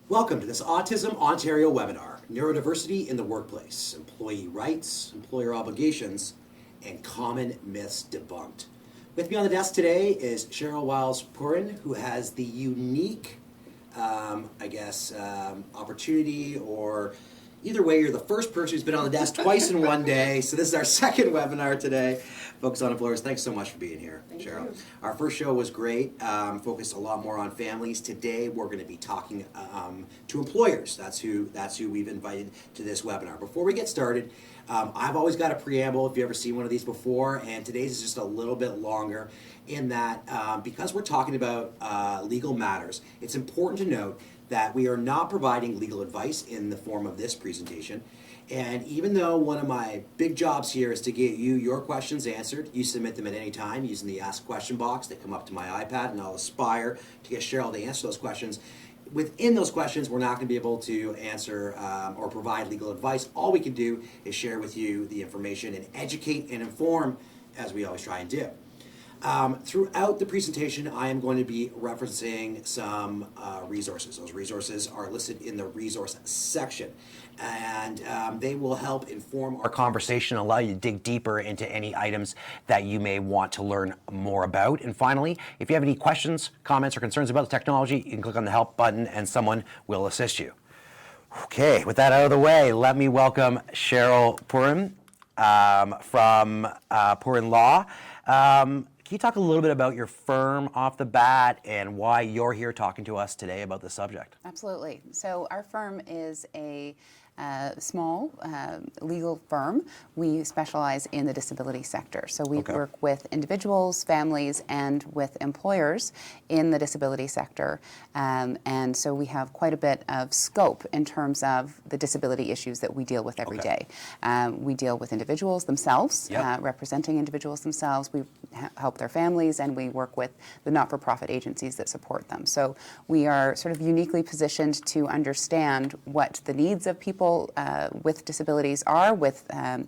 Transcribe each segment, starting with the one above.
Welcome to this Autism Ontario webinar, Neurodiversity in the Workplace, Employee Rights, Employer Obligations, and Common Myths Debunked. With me on the desk today is Cheryl Wiles-P, who has the unique, opportunity, or either way, you're the first person who's been on the desk twice in one day, so this is our second webinar today, focused on employers. Thanks so much for being here, Cheryl. Thank you. Our first show was great, focused a lot more on families. Today we're going to be talking to employers. That's who we've invited to this webinar. Before we get started, I've always got a preamble if you've ever seen one of these before, and today's is just a little bit longer in that because we're talking about legal matters, it's important to note that we are not providing legal advice in the form of this presentation. And even though one of my big jobs here is to get you your questions answered, you submit them at any time using the Ask Question box. They come up to my iPad, and I'll aspire to get Cheryl to answer those questions. Within those questions, we're not going to be able to answer or provide legal advice. All we can do is share with you the information and educate and inform, as we always try and do. Throughout the presentation, I am going to be referencing some resources. Those resources are listed in the resource section, and they will help inform our conversation, allow you to dig deeper into any items that you may want to learn more about. And finally, if you have any questions, comments, or concerns about the technology, you can click on the help button and someone will assist you. Okay, with that out of the way, let me welcome Cheryl Purin from Purin Law. Can you talk a little bit about your firm off the bat and why you're here talking to us today about this subject? Absolutely. So our firm is a small legal firm. We specialize in the disability sector. So we work with individuals, families, and with employers in the disability sector. And so we have quite a bit of scope in terms of the disability issues that we deal with every day. We deal with individuals themselves, representing individuals themselves. We help their families, and we work with the not-for-profit agencies that support them. So we are sort of uniquely positioned to understand what the needs of people with disabilities are, with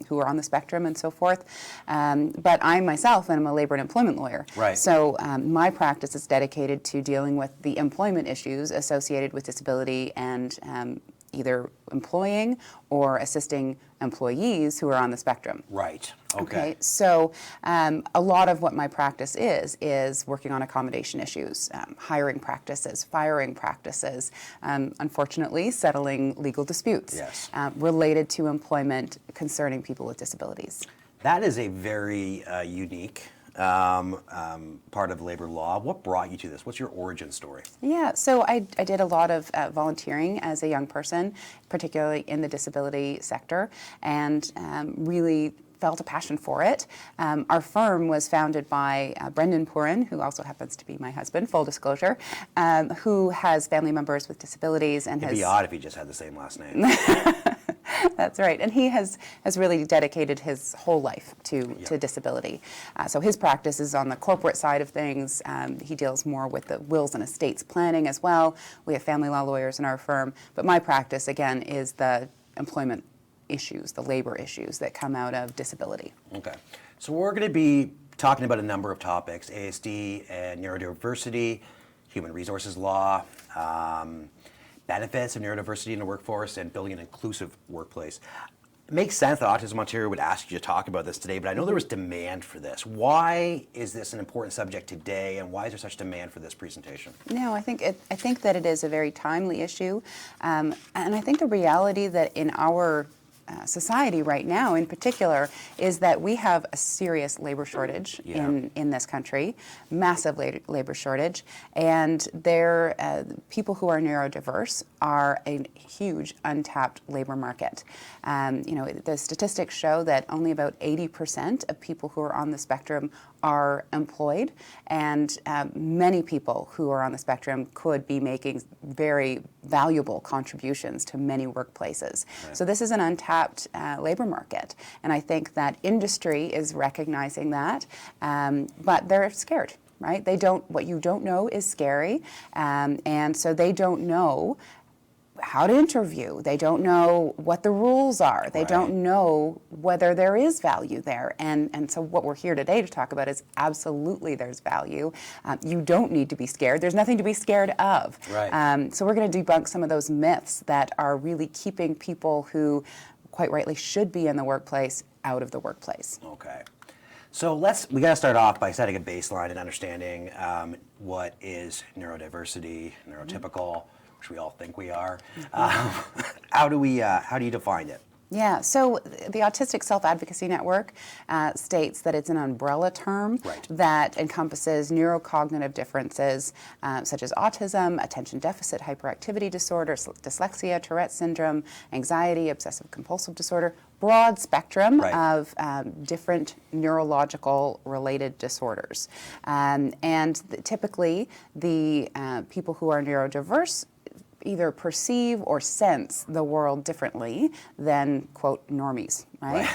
who are on the spectrum and so forth. But I myself am a labor and employment lawyer. Right. So my practice is dedicated to dealing with the employment issues associated with disability and either employing or assisting employees who are on the spectrum. Right. Okay, so a lot of what my practice is working on accommodation issues, hiring practices, firing practices, unfortunately settling legal disputes related to employment concerning people with disabilities. That is a very unique part of labor law. What brought you to this? What's your origin story? Yeah, so I did a lot of volunteering as a young person, particularly in the disability sector, and really felt a passion for it. Our firm was founded by Brendan Purin, who also happens to be my husband, full disclosure, who has family members with disabilities and It'd be odd if he just had the same last name. That's right, and he has really dedicated his whole life to disability. So his practice is on the corporate side of things. He deals more with the wills and estates planning as well. We have family law lawyers in our firm, but my practice, again, is the employment issues, the labor issues that come out of disability. Okay, so we're going to be talking about a number of topics: Asd and neurodiversity, human resources law, benefits of neurodiversity in the workforce, and building an inclusive workplace. It makes sense that Autism Ontario would ask you to talk about this today, but I know there was demand for this. Why is this an important subject today, and why is there such demand for this presentation? No, I think that it is a very timely issue, and I think the reality that in our society right now in particular is that we have a serious labor shortage in this country, massive labor shortage, and people who are neurodiverse are a huge untapped labor market. The statistics show that only about 80% of people who are on the spectrum are employed, and many people who are on the spectrum could be making very valuable contributions to many workplaces. Right. So this is an untapped labor market, and I think that industry is recognizing that, but they're scared. Right? What you don't know is scary, and so they don't know how to interview. They don't know what the rules are. They don't know whether there is value there. And so what we're here today to talk about is absolutely there's value. You don't need to be scared. There's nothing to be scared of. Right. So we're going to debunk some of those myths that are really keeping people who quite rightly should be in the workplace out of the workplace. Okay. So we got to start off by setting a baseline and understanding what is neurodiversity, neurotypical, which we all think we are. How do you define it? Yeah, so the Autistic Self-Advocacy Network states that it's an umbrella term that encompasses neurocognitive differences such as autism, attention deficit hyperactivity disorder, dyslexia, Tourette syndrome, anxiety, obsessive compulsive disorder, broad spectrum of different neurological related disorders. Typically, the people who are neurodiverse either perceive or sense the world differently than, quote, normies, right?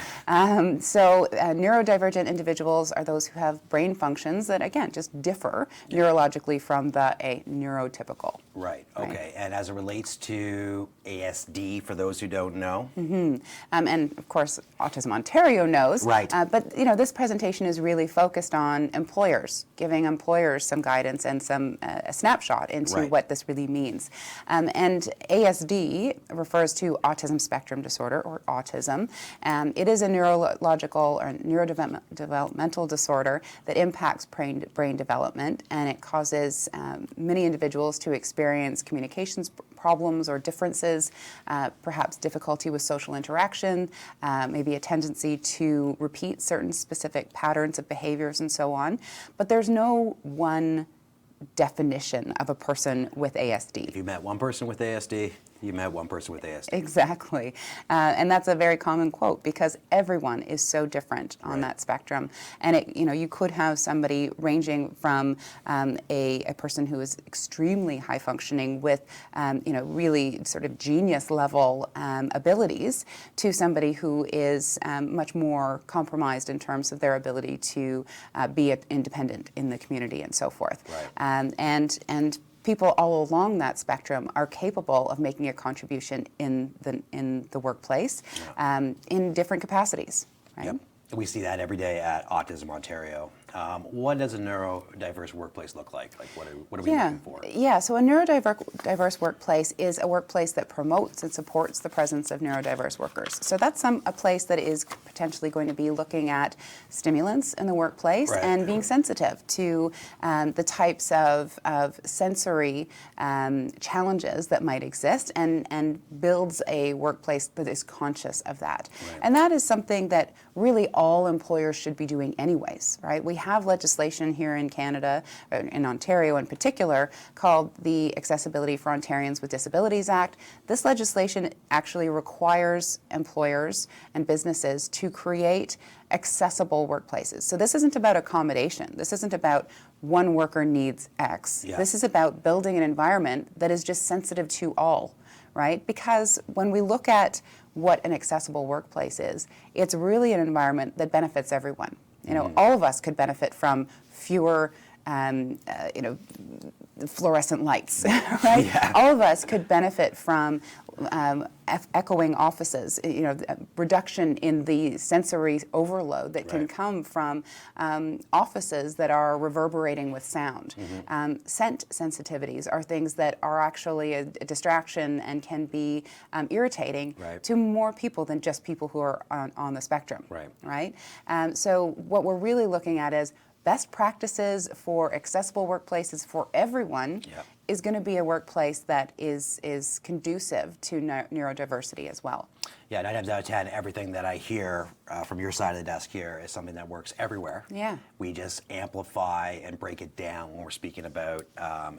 So neurodivergent individuals are those who have brain functions that, again, just differ neurologically from a neurotypical. Right, okay. And as it relates to ASD, for those who don't know? And of course, Autism Ontario knows. But this presentation is really focused on employers, giving employers some guidance and some a snapshot into what this really means. And ASD refers to autism spectrum disorder, or autism. It is a neurological or neurodevelopmental disorder that impacts brain development, and it causes many individuals to experience communications problems or differences, perhaps difficulty with social interaction, maybe a tendency to repeat certain specific patterns of behaviors and so on. But there's no one definition of a person with ASD. If you met one person with ASD, you met one person with ASD. Exactly. And that's a very common quote because everyone is so different on that spectrum. And you could have somebody ranging from a person who is extremely high functioning with really sort of genius level abilities to somebody who is much more compromised in terms of their ability to be independent in the community and so forth. And people all along that spectrum are capable of making a contribution in the workplace in different capacities. Right? We see that every day at Autism Ontario. What does a neurodiverse workplace look like? Like, what are we looking for? Yeah, so a neurodiverse workplace is a workplace that promotes and supports the presence of neurodiverse workers. So that's a place that is potentially going to be looking at stimulants in the workplace and being sensitive to the types of sensory challenges that might exist and builds a workplace that is conscious of that. And that is something that really all employers should be doing anyways, right? We have legislation here in Canada, in Ontario in particular, called the Accessibility for Ontarians with Disabilities Act. This legislation actually requires employers and businesses to create accessible workplaces. So this isn't about accommodation. This isn't about one worker needs X. This is about building an environment that is just sensitive to all, right? Because when we look at what an accessible workplace is, it's really an environment that benefits everyone. All of us could benefit from fewer, fluorescent lights, right? All of us could benefit from echoing offices, reduction in the sensory overload that can come from offices that are reverberating with sound. Scent sensitivities are things that are actually a distraction and can be irritating to more people than just people who are on the spectrum, right? So what we're really looking at is best practices for accessible workplaces for everyone is going to be a workplace that is conducive to neurodiversity as well. Yeah, 9 times out of 10, everything that I hear from your side of the desk here is something that works everywhere. We just amplify and break it down when we're speaking about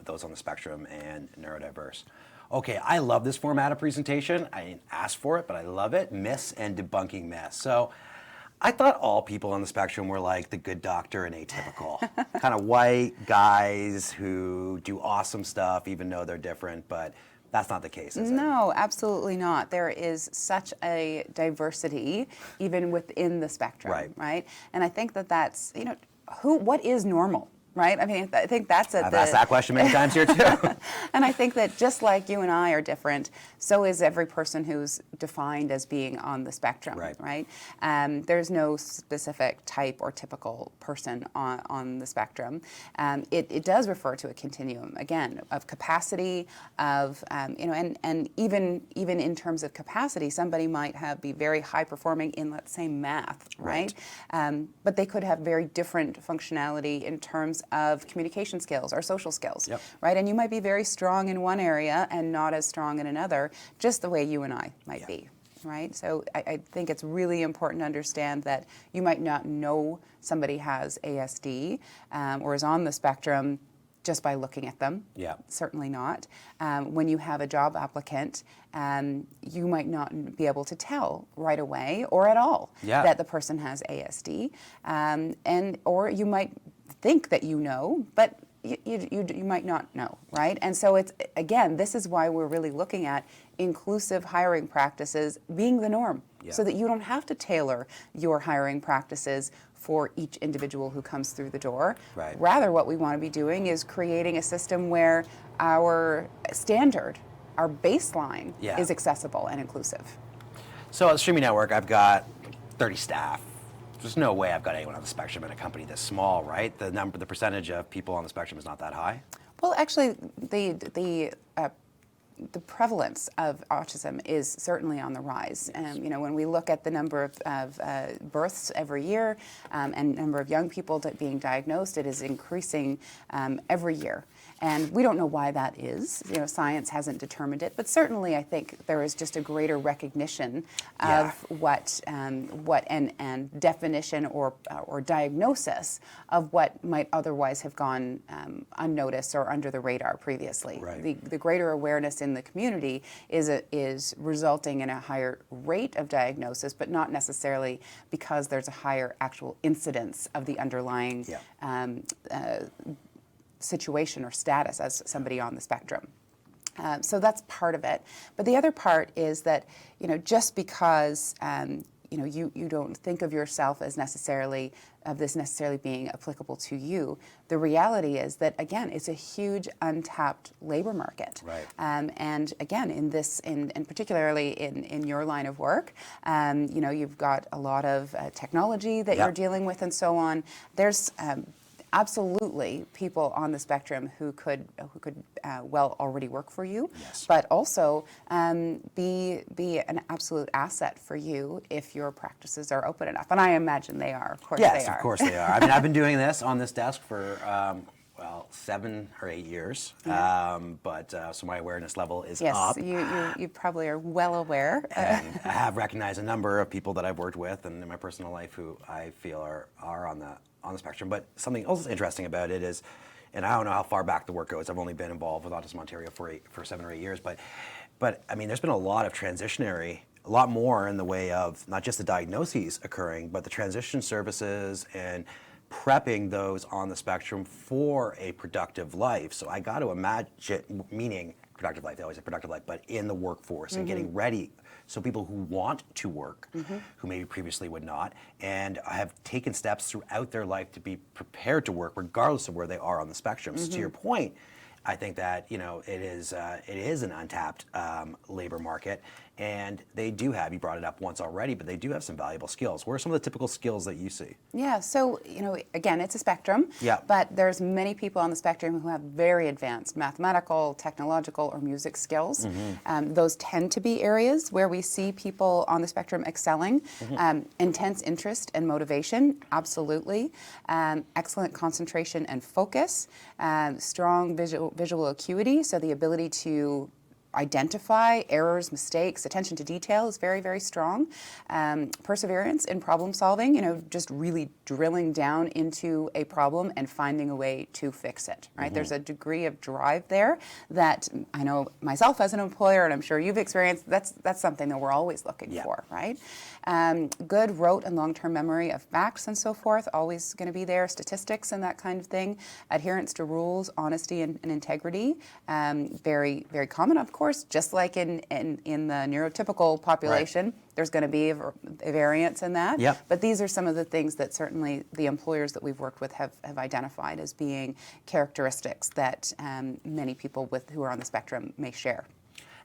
those on the spectrum and neurodiverse. Okay, I love this format of presentation. I didn't ask for it, but I love it. Myths and debunking myths. So I thought all people on the spectrum were like the good doctor and atypical. Kind of white guys who do awesome stuff even though they're different, but that's not the case, is it? No, absolutely not. There is such a diversity even within the spectrum, right? And I think that that's, what is normal? right? I mean, I think that's I've asked that question many times here too. And I think that just like you and I are different, so is every person who's defined as being on the spectrum, right? There's no specific type or typical person on the spectrum. It does refer to a continuum, again, of capacity, of, and even in terms of capacity, somebody might be very high performing in, let's say, math, right? But they could have very different functionality in terms of communication skills or social skills, right? And you might be very strong in one area and not as strong in another, just the way you and I might be, right? So I think it's really important to understand that you might not know somebody has ASD or is on the spectrum just by looking at them. Certainly not. When you have a job applicant, you might not be able to tell right away or at all that the person has ASD, or you might think that you know, but you might not know, right? And so it's, again, this is why we're really looking at inclusive hiring practices being the norm, so that you don't have to tailor your hiring practices for each individual who comes through the door. Rather, what we want to be doing is creating a system where our standard, our baseline, is accessible and inclusive. So at the Streaming Network, I've got 30 staff. There's no way I've got anyone on the spectrum in a company this small, right? The percentage of people on the spectrum is not that high. Well, actually, the prevalence of autism is certainly on the rise. When we look at the number of births every year and number of young people being diagnosed, it is increasing every year. And we don't know why that is. Science hasn't determined it, but certainly I think there is just a greater recognition of what and definition or diagnosis of what might otherwise have gone unnoticed or under the radar previously. The greater awareness in the community is resulting in a higher rate of diagnosis, but not necessarily because there's a higher actual incidence of the underlying situation or status as somebody on the spectrum. So that's part of it. But the other part is that, just because you don't think of yourself as necessarily being applicable to you, the reality is that, again, it's a huge untapped labor market. And again, and particularly in your line of work, you've got a lot of technology that you're dealing with and so on. There's absolutely people on the spectrum who could well already work for you, but also be an absolute asset for you if your practices are open enough. And I imagine they are. Of course they are. Yes, of course they are. I mean, I've been doing this on this desk for 7 or 8 years, so my awareness level is up. Yes, you probably are well aware. And I have recognized a number of people that I've worked with and in my personal life who I feel are on the spectrum. But something else interesting about it is, and I don't know how far back the work goes, I've only been involved with Autism Ontario for 7 or 8 years, but I mean, there's been a lot of a lot more in the way of not just the diagnoses occurring, but the transition services and prepping those on the spectrum for a productive life. So I got to imagine, meaning productive life, they always say productive life, but in the workforce and getting ready. So people who want to work, who maybe previously would not, and have taken steps throughout their life to be prepared to work regardless of where they are on the spectrum. So to your point, I think that it is an untapped labor market, and they do have, you brought it up once already, but they do have some valuable skills. What are some of the typical skills that you see? Yeah, so again, it's a spectrum, but there's many people on the spectrum who have very advanced mathematical, technological, or music skills. Those tend to be areas where we see people on the spectrum excelling. Intense interest and motivation, absolutely. Excellent concentration and focus. Strong visual acuity, so the ability to identify errors, mistakes, attention to detail is very, very strong. Perseverance in problem solving, just really drilling down into a problem and finding a way to fix it, right? There's a degree of drive there that I know myself as an employer, and I'm sure you've experienced, that's something that we're always looking for, right? Good rote and long-term memory of facts and so forth, always going to be there, statistics and that kind of thing. Adherence to rules, honesty and integrity, very, very common, of course. workforce, just like in the neurotypical population. Right. There's going to be a variance in that. Yep. But these are some of the things that certainly the employers that we've worked with have identified as being characteristics that many people who are on the spectrum may share.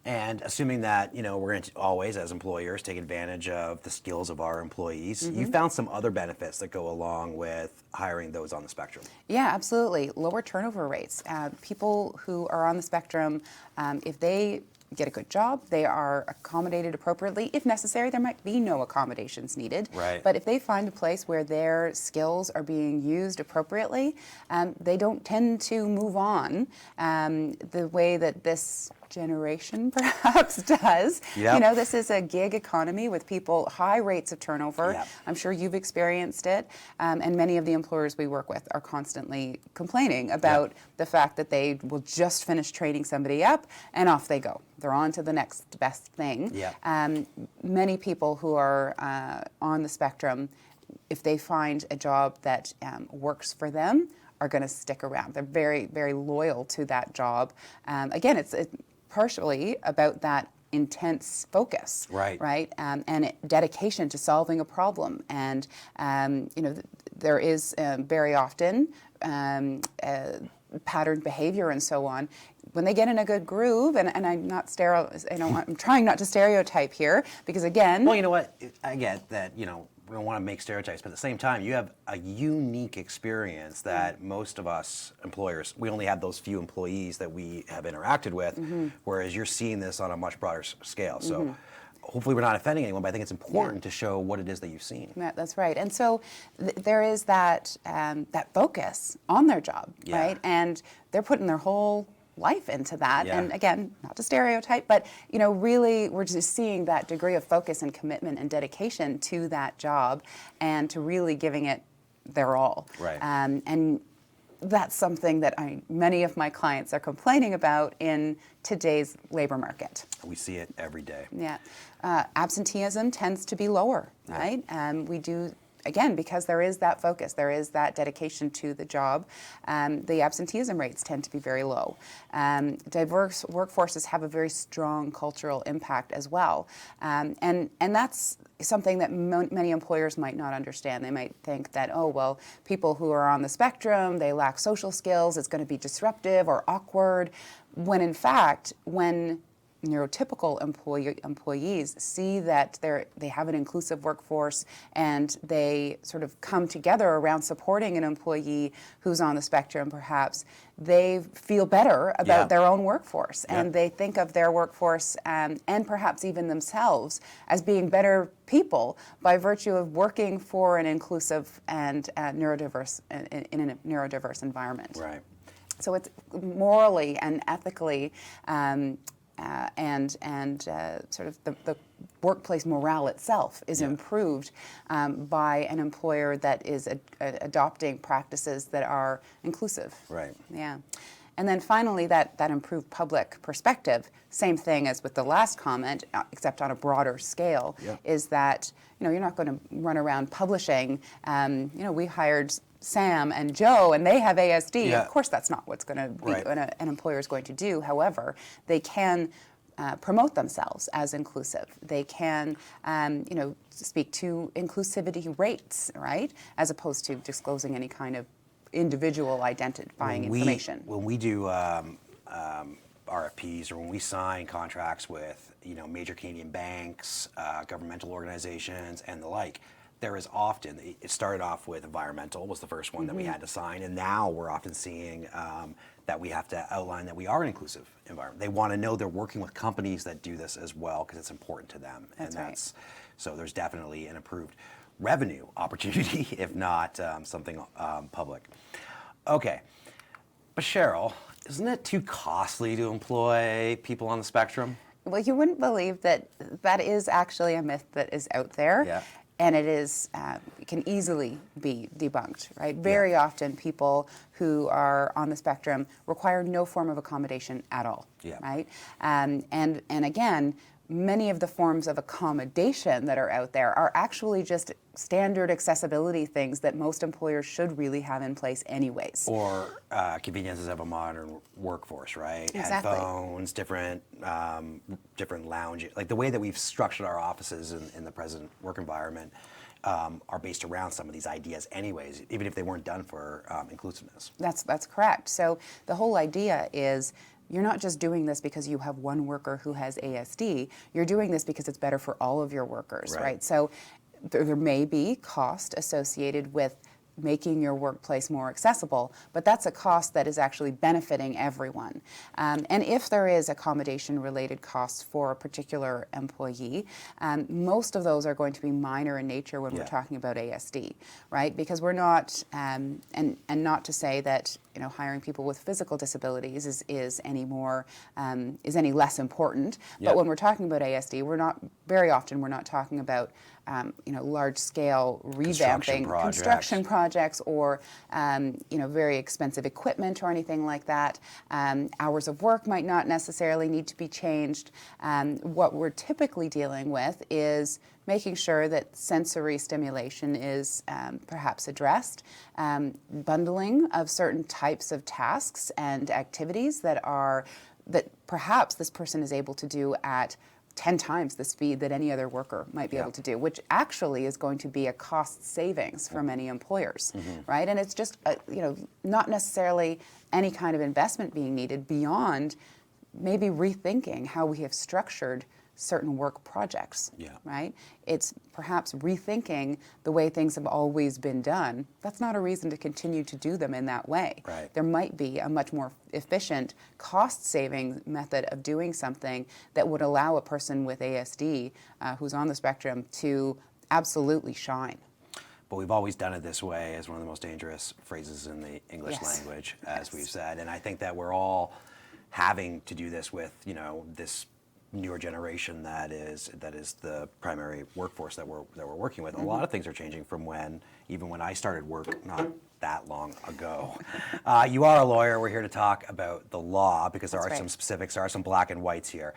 And assuming that, we're going to always, as employers, take advantage of the skills of our employees, you found some other benefits that go along with hiring those on the spectrum. Yeah, absolutely. Lower turnover rates. People who are on the spectrum, if they get a good job, they are accommodated appropriately. If necessary, there might be no accommodations needed. Right. But if they find a place where their skills are being used appropriately, they don't tend to move on the way that this generation perhaps does. Yep. This is a gig economy with people, high rates of turnover. Yep. I'm sure you've experienced it. And many of the employers we work with are constantly complaining about the fact that they will just finish training somebody up and off they go. They're on to the next best thing. Yep. Many people who are on the spectrum, if they find a job that works for them, are going to stick around. They're very, very loyal to that job. Again, it's partially about that intense focus, right, and dedication to solving a problem. And there is very often patterned behavior and so on. When they get in a good groove, and I'm I'm trying not to stereotype here, because again, well, you know what, I get that, we don't want to make stereotypes, but at the same time, you have a unique experience that most of us employers, we only have those few employees that we have interacted with, whereas you're seeing this on a much broader scale. So hopefully we're not offending anyone, but I think it's important to show what it is that you've seen. Yeah, that's right. And so there is that focus on their job, right? And they're putting their whole life into that. Yeah. And again, not to stereotype, but really we're just seeing that degree of focus and commitment and dedication to that job and to really giving it their all. Right. And that's something that many of my clients are complaining about in today's labor market. We see it every day. Yeah. Absenteeism tends to be lower, right? We do, again, because there is that focus, there is that dedication to the job, the absenteeism rates tend to be very low. Diverse workforces have a very strong cultural impact as well. And that's something that many employers might not understand. They might think that, people who are on the spectrum, they lack social skills, it's going to be disruptive or awkward, when in fact, when neurotypical employees see that they have an inclusive workforce and they sort of come together around supporting an employee who's on the spectrum, perhaps, they feel better about their own workforce and they think of their workforce and perhaps even themselves as being better people by virtue of working for an inclusive and neurodiverse in a neurodiverse environment. Right. So it's morally and ethically sort of the workplace morale itself is improved by an employer that is adopting practices that are inclusive. Right. Yeah. And then finally, that improved public perspective, same thing as with the last comment, except on a broader scale, is that you're not going to run around publishing, we hired Sam and Joe, and they have ASD. Yeah. Of course, that's not what's going to be an employer is going to do. However, they can promote themselves as inclusive. They can, speak to inclusivity rates, right, as opposed to disclosing any kind of individual identifying information. When we do RFPs or when we sign contracts with, major Canadian banks, governmental organizations, and the like, there is often, it started off with environmental was the first one that we had to sign, and now we're often seeing that we have to outline that we are an inclusive environment. They want to know they're working with companies that do this as well because it's important to them. So there's definitely an improved revenue opportunity, if not something public. Okay, but Cheryl, isn't it too costly to employ people on the spectrum? Well, you wouldn't believe that is actually a myth that is out there. Yeah. And it can easily be debunked, right? Very often people who are on the spectrum require no form of accommodation at all, right? And again, many of the forms of accommodation that are out there are actually just standard accessibility things that most employers should really have in place anyways. Or conveniences of a modern workforce, right? Exactly. Headphones, different lounge, like the way that we've structured our offices in the present work environment are based around some of these ideas anyways, even if they weren't done for inclusiveness. That's correct. So the whole idea is you're not just doing this because you have one worker who has ASD, you're doing this because it's better for all of your workers, right? So there may be cost associated with making your workplace more accessible, but that's a cost that is actually benefiting everyone. And if there is accommodation-related costs for a particular employee, most of those are going to be minor in nature when we're talking about ASD, right? Because we're not, and not to say that hiring people with physical disabilities is any less important. But when we're talking about ASD, very often we're not talking about large-scale revamping, construction projects or very expensive equipment or anything like that. Hours of work might not necessarily need to be changed. What we're typically dealing with is making sure that sensory stimulation is perhaps addressed, bundling of certain types of tasks and activities that perhaps this person is able to do at 10 times the speed that any other worker might be able to do, which actually is going to be a cost savings for many employers, right? And it's just, not necessarily any kind of investment being needed beyond maybe rethinking how we have structured certain work projects, right? It's perhaps rethinking the way things have always been done. That's not a reason to continue to do them in that way. Right. There might be a much more efficient, cost-saving method of doing something that would allow a person with ASD who's on the spectrum to absolutely shine. But we've always done it this way, as one of the most dangerous phrases in the English language, as we've said. And I think that we're all having to do this with, this newer generation that is the primary workforce that we're working with. A lot of things are changing from even when I started work not that long ago. You are a lawyer. We're here to talk about the law because there are some specifics, there are some black and whites here.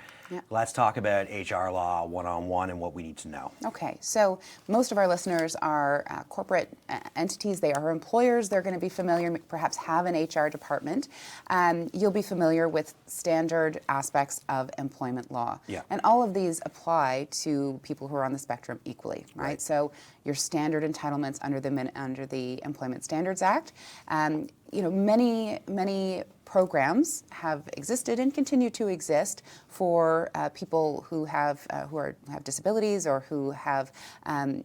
Let's talk about HR law one-on-one and what we need to know. Okay, so most of our listeners are corporate entities. They are employers. They're going to be familiar, perhaps have an HR department. You'll be familiar with standard aspects of employment law. And all of these apply to people who are on the spectrum equally, right? So your standard entitlements under the Employment Standards Act. Many programs have existed and continue to exist for people who have disabilities or who have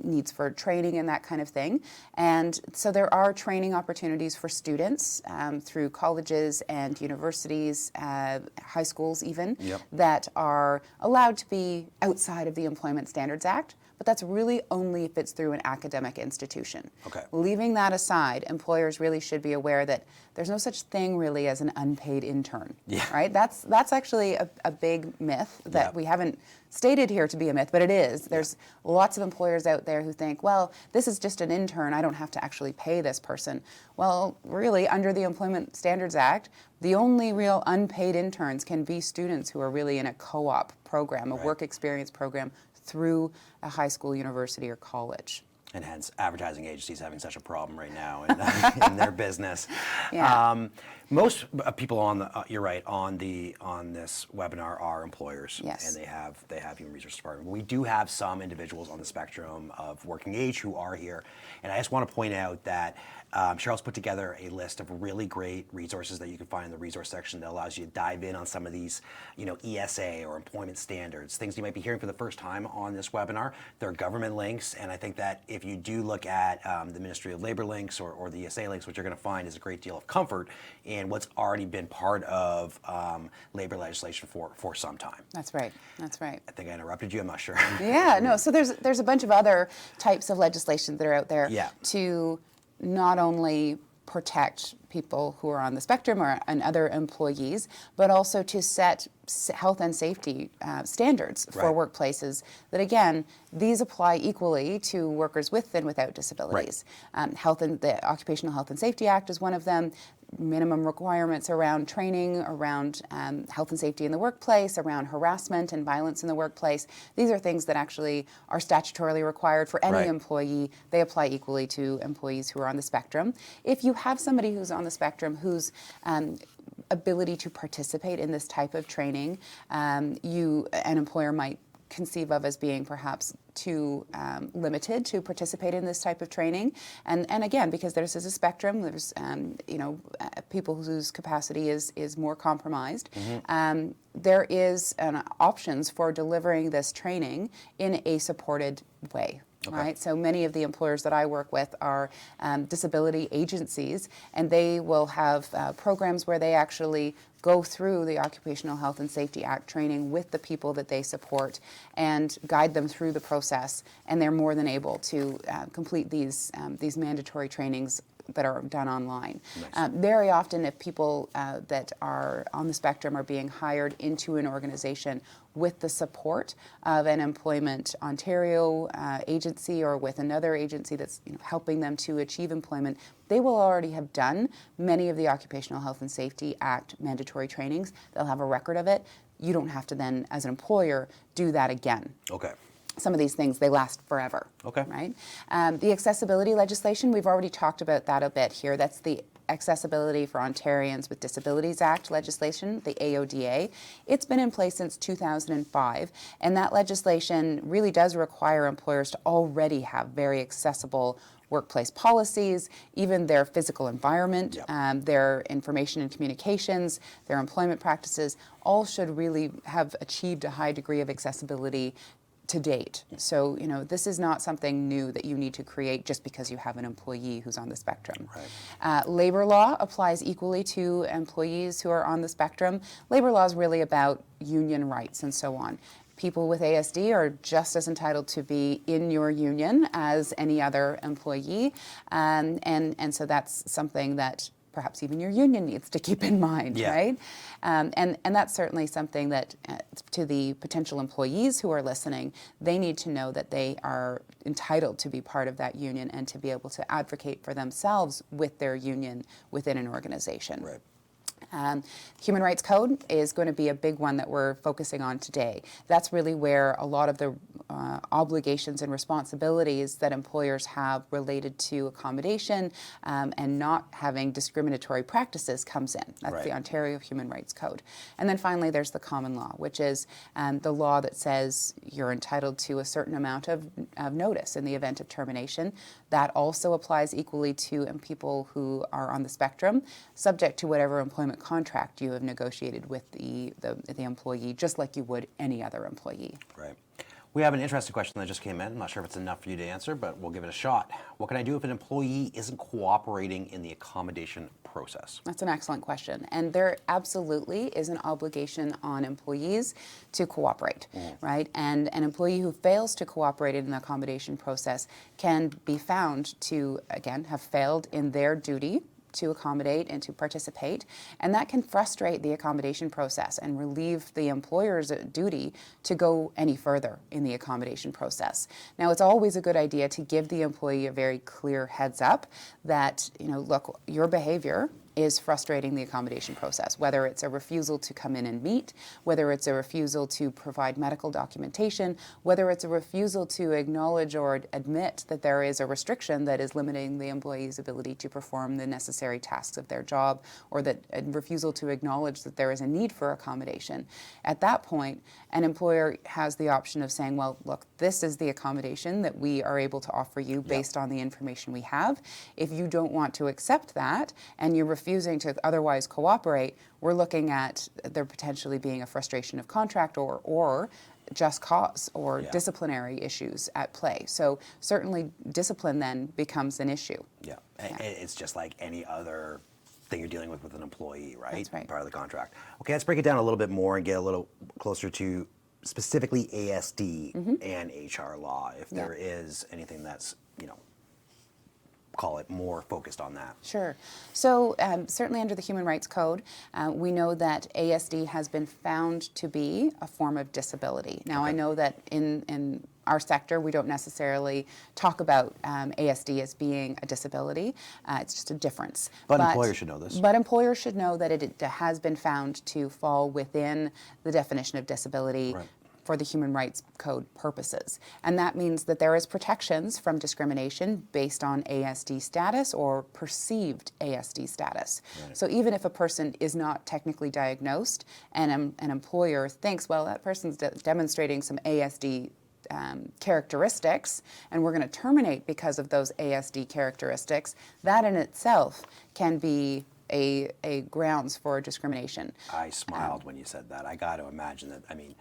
needs for training and that kind of thing. And so there are training opportunities for students through colleges and universities, high schools even, that are allowed to be outside of the Employment Standards Act. But that's really only if it's through an academic institution. Leaving that aside, employers really should be aware that there's no such thing really as an unpaid intern, right? That's actually a big myth that we haven't stated here to be a myth, but it is. There's lots of employers out there who think, well, this is just an intern, I don't have to actually pay this person. Well, really, under the Employment Standards Act, the only real unpaid interns can be students who are really in a co-op program, a work experience program through a high school, university, or college. And hence, advertising agencies having such a problem right now in their business. Most people you're right, on this webinar are employers, and they have human resources department. We do have some individuals on the spectrum of working age who are here, and I just want to point out that Cheryl's put together a list of really great resources that you can find in the resource section that allows you to dive in on some of these, ESA or employment standards, things you might be hearing for the first time on this webinar. There are government links, and I think that if you do look at the Ministry of Labor links or the ESA links, what you're going to find is a great deal of comfort in what's already been part of labor legislation for some time. That's right. That's right. I think I interrupted you. I'm not sure. No. So there's a bunch of other types of legislation that are out there to not only protect people who are on the spectrum and other employees, but also to set health and safety standards for workplaces that, again, these apply equally to workers with and without disabilities. The Occupational Health and Safety Act is one of them. minimum requirements around training, around health and safety in the workplace, around harassment and violence in the workplace. These are things that actually are statutorily required for any employee. They apply equally to employees who are on the spectrum. If you have somebody who's on the spectrum whose ability to participate in this type of training, an employer might conceive of as being perhaps too limited to participate in this type of training. And again, because this is a spectrum, there's people whose capacity is more compromised. There is options for delivering this training in a supported way. Okay. Right, so many of the employers that I work with are disability agencies, and they will have programs where they actually go through the Occupational Health and Safety Act training with the people that they support and guide them through the process, and they're more than able to complete these mandatory trainings that are done online. Nice. Very often, if people that are on the spectrum are being hired into an organization with the support of an Employment Ontario agency or with another agency that's helping them to achieve employment, they will already have done many of the Occupational Health and Safety Act mandatory trainings. They'll have a record of it. You don't have to then, as an employer, do that again. Okay. Some of these things, they last forever. Okay. Right? The accessibility legislation, we've already talked about that a bit here. That's the Accessibility for Ontarians with Disabilities Act legislation, the AODA. It's been in place since 2005, and that legislation really does require employers to already have very accessible workplace policies, even their physical environment, their information and communications, their employment practices, all should really have achieved a high degree of accessibility to date. So, this is not something new that you need to create just because you have an employee who's on the spectrum. Right. Labor law applies equally to employees who are on the spectrum. Labor law is really about union rights and so on. People with ASD are just as entitled to be in your union as any other employee, and so that's something that perhaps even your union needs to keep in mind, right? And that's certainly something that to the potential employees who are listening, they need to know that they are entitled to be part of that union and to be able to advocate for themselves with their union within an organization. Right. Human Rights Code is going to be a big one that we're focusing on today. That's really where a lot of the obligations and responsibilities that employers have related to accommodation and not having discriminatory practices comes in. That's the Ontario Human Rights Code. And then finally there's the common law, which is the law that says you're entitled to a certain amount of notice in the event of termination. That also applies equally to people who are on the spectrum, subject to whatever employment contract you have negotiated with the employee, just like you would any other employee. Right. We have an interesting question that just came in. I'm not sure if it's enough for you to answer, but we'll give it a shot. What can I do if an employee isn't cooperating in the accommodation process? That's an excellent question. And there absolutely is an obligation on employees to cooperate, right? And an employee who fails to cooperate in the accommodation process can be found to, again, have failed in their duty to accommodate and to participate, and that can frustrate the accommodation process and relieve the employer's duty to go any further in the accommodation process. Now, it's always a good idea to give the employee a very clear heads up that, look, your behavior is frustrating the accommodation process, whether it's a refusal to come in and meet, whether it's a refusal to provide medical documentation, whether it's a refusal to acknowledge or admit that there is a restriction that is limiting the employee's ability to perform the necessary tasks of their job, or that a refusal to acknowledge that there is a need for accommodation. At that point, an employer has the option of saying, well, look, this is the accommodation that we are able to offer you based on the information we have. If you don't want to accept that and you're refusing to otherwise cooperate, we're looking at there potentially being a frustration of contract or just cause or disciplinary issues at play. So certainly discipline then becomes an issue. It's just like any other thing you're dealing with an employee, right? That's right. Part of the contract. Okay, let's break it down a little bit more and get a little closer to specifically ASD and HR law, if there is anything that's, call it more focused on that. Sure. So certainly under the Human Rights Code, we know that ASD has been found to be a form of disability. Now, I know that in our sector, we don't necessarily talk about ASD as being a disability. It's just a difference. But employers should know this. But employers should know that it has been found to fall within the definition of disability for the Human Rights Code purposes. And that means that there is protections from discrimination based on ASD status or perceived ASD status. So even if a person is not technically diagnosed and an employer thinks, well, that person's demonstrating some ASD characteristics, and we're going to terminate because of those ASD characteristics, that in itself can be a grounds for discrimination. I smiled when you said that. I got to imagine that, I mean,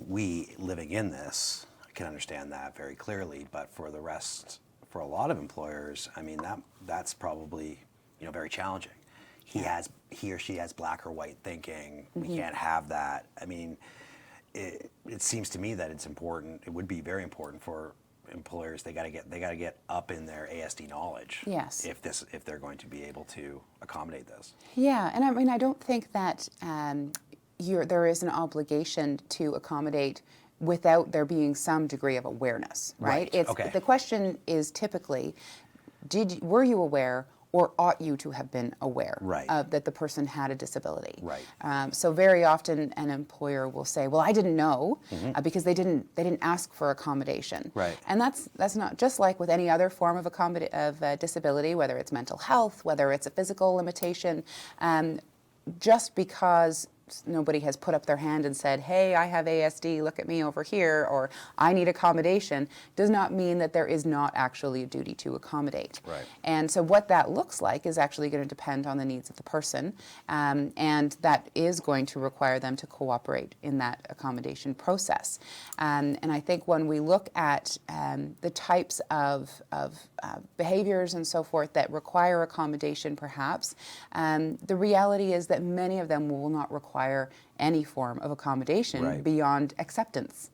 we living in this can understand that very clearly, but for the rest, for a lot of employers, I mean, that's probably, very challenging. He or she has black or white thinking. We can't have that. I mean, it seems to me that it's important. It would be very important for employers. They got to get up in their ASD knowledge. Yes. If they're going to be able to accommodate this. Yeah, and I mean, I don't think that there is an obligation to accommodate without there being some degree of awareness, right? The question is typically, were you aware or ought you to have been aware of that the person had a disability? So very often an employer will say, well, I didn't know because they didn't ask for accommodation. And that's not just like with any other form of disability, whether it's mental health, whether it's a physical limitation, just because nobody has put up their hand and said, hey, I have ASD, look at me over here, or I need accommodation, does not mean that there is not actually a duty to accommodate. And so what that looks like is actually going to depend on the needs of the person, and that is going to require them to cooperate in that accommodation process. And I think when we look at the types of behaviors and so forth that require accommodation perhaps, the reality is that many of them will not require any form of accommodation beyond acceptance,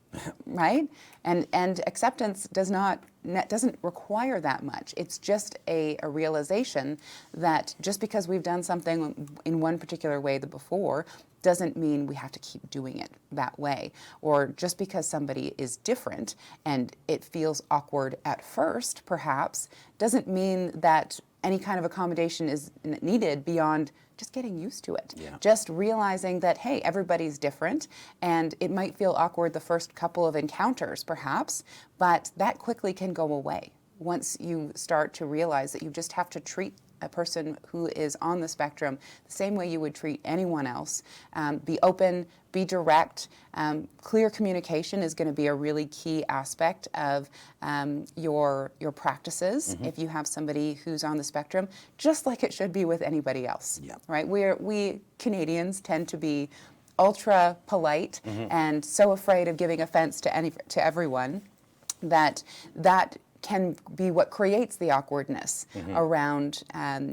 right? And acceptance doesn't require that much. It's just a realization that just because we've done something in one particular way before doesn't mean we have to keep doing it that way. Or just because somebody is different and it feels awkward at first, perhaps, doesn't mean that any kind of accommodation is needed beyond just getting used to it. Just realizing that, hey, everybody's different, and it might feel awkward the first couple of encounters, perhaps, but that quickly can go away once you start to realize that you just have to treat a person who is on the spectrum the same way you would treat anyone else. Be open, be direct. Clear communication is going to be a really key aspect of your practices if you have somebody who's on the spectrum, just like it should be with anybody else. Right? We Canadians tend to be ultra polite and so afraid of giving offense to everyone that can be what creates the awkwardness around,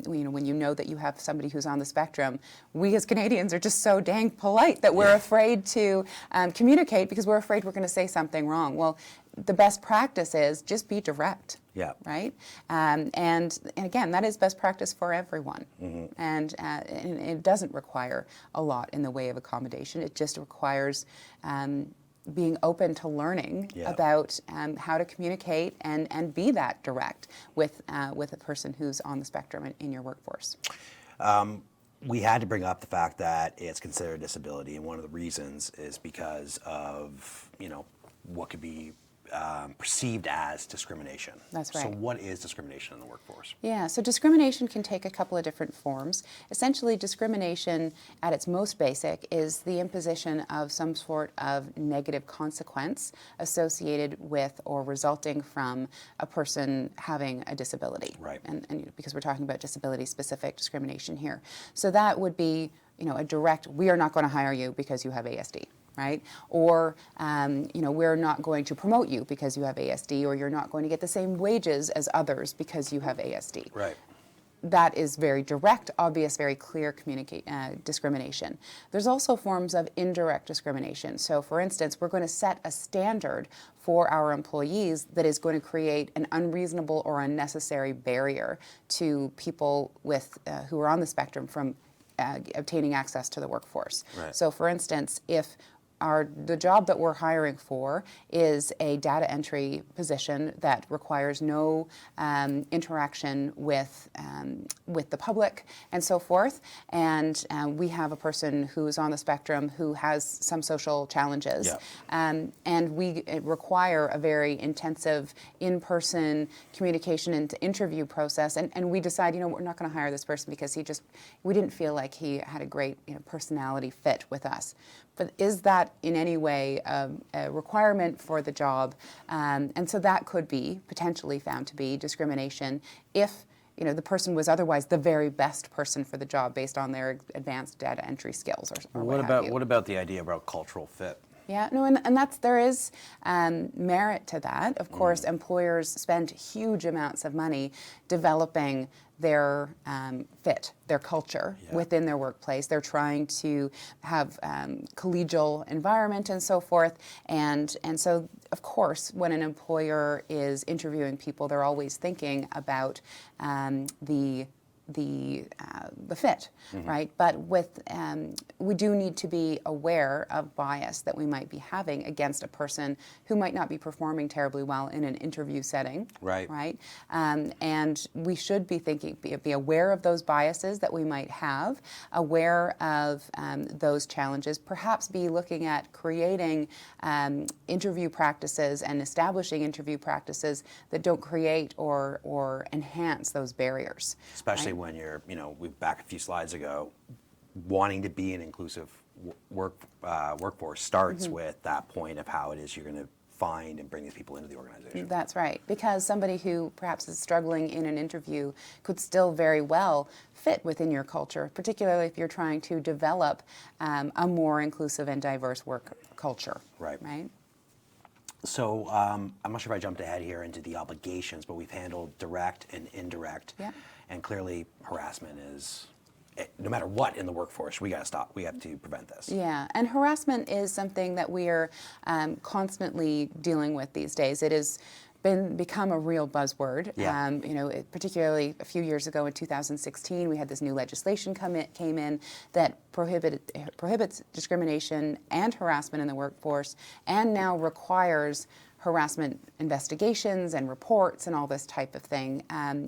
when you know that you have somebody who's on the spectrum. We as Canadians are just so dang polite that we're afraid to communicate because we're afraid we're going to say something wrong. Well, the best practice is just be direct. Right? And again, that is best practice for everyone. And it doesn't require a lot in the way of accommodation. It just requires being open to learning about how to communicate and be that direct with a person who's on the spectrum in your workforce. We had to bring up the fact that it's considered a disability, and one of the reasons is because of what could be perceived as discrimination. That's right. So what is discrimination in the workforce? Yeah, so discrimination can take a couple of different forms. Essentially, discrimination at its most basic is the imposition of some sort of negative consequence associated with or resulting from a person having a disability. And because we're talking about disability-specific discrimination here. So that would be, a direct, we are not going to hire you because you have ASD. Right? Or, we're not going to promote you because you have ASD, or you're not going to get the same wages as others because you have ASD. that is very direct, obvious, very clear discrimination. There's also forms of indirect discrimination. So for instance, we're going to set a standard for our employees that is going to create an unreasonable or unnecessary barrier to people with who are on the spectrum from obtaining access to the workforce. Right. So for instance, if the job that we're hiring for is a data entry position that requires no interaction with the public and so forth, and we have a person who's on the spectrum who has some social challenges, Yeah. and we require a very intensive in-person communication and interview process, and we decide, we're not going to hire this person because we didn't feel like he had a great personality fit with us. But is that in any way a requirement for the job? And so that could be potentially found to be discrimination if the person was otherwise the very best person for the job based on their advanced data entry skills or what about the idea about cultural fit? Yeah, no, and there is merit to that. Of course, employers spend huge amounts of money developing their fit, their culture within their workplace. They're trying to have collegial environment and so forth. And so, of course, when an employer is interviewing people, they're always thinking about the fit, right? But we do need to be aware of bias that we might be having against a person who might not be performing terribly well in an interview setting, right? And we should be be aware of those biases that we might have, aware of those challenges, perhaps be looking at creating interview practices and establishing interview practices that don't create or enhance those barriers. Especially when you're, we back a few slides ago, wanting to be an inclusive workforce starts with that point of how it is you're going to find and bring these people into the organization. That's right, because somebody who perhaps is struggling in an interview could still very well fit within your culture, particularly if you're trying to develop a more inclusive and diverse work culture. Right. Right? So I'm not sure if I jumped ahead here into the obligations, but we've handled direct and indirect. Yeah. And clearly harassment is, no matter what in the workforce, we got to stop. We have to prevent this. Yeah, and harassment is something that we are constantly dealing with these days. It has become a real buzzword. Yeah. Particularly a few years ago in 2016, we had this new legislation came in that prohibits discrimination and harassment in the workforce, and now requires harassment investigations and reports and all this type of thing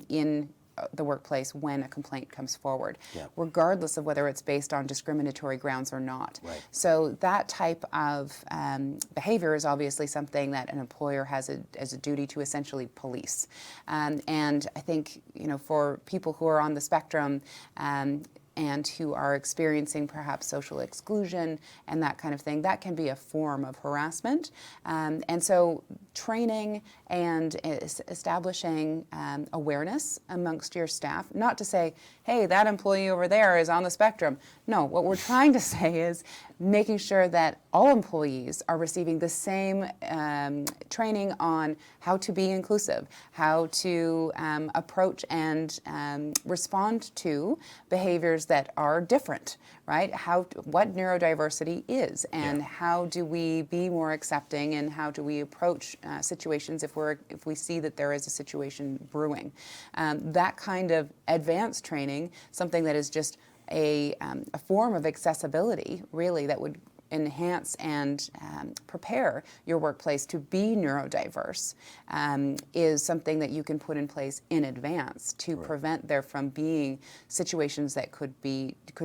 in the workplace when a complaint comes forward, regardless of whether it's based on discriminatory grounds or not. Right. So that type of behavior is obviously something that an employer has as a duty to essentially police. And I think, for people who are on the spectrum and who are experiencing perhaps social exclusion and that kind of thing, that can be a form of harassment. And so training and establishing awareness amongst your staff, not to say, hey, that employee over there is on the spectrum. No, what we're trying to say is making sure that all employees are receiving the same training on how to be inclusive, how to approach and respond to behaviors that are different, right? What neurodiversity is, and how do we be more accepting, and how do we approach situations if we see that there is a situation brewing. That kind of advanced training, something that is just a form of accessibility, really, that would enhance and prepare your workplace to be neurodiverse, is something that you can put in place in advance to prevent there from being situations that could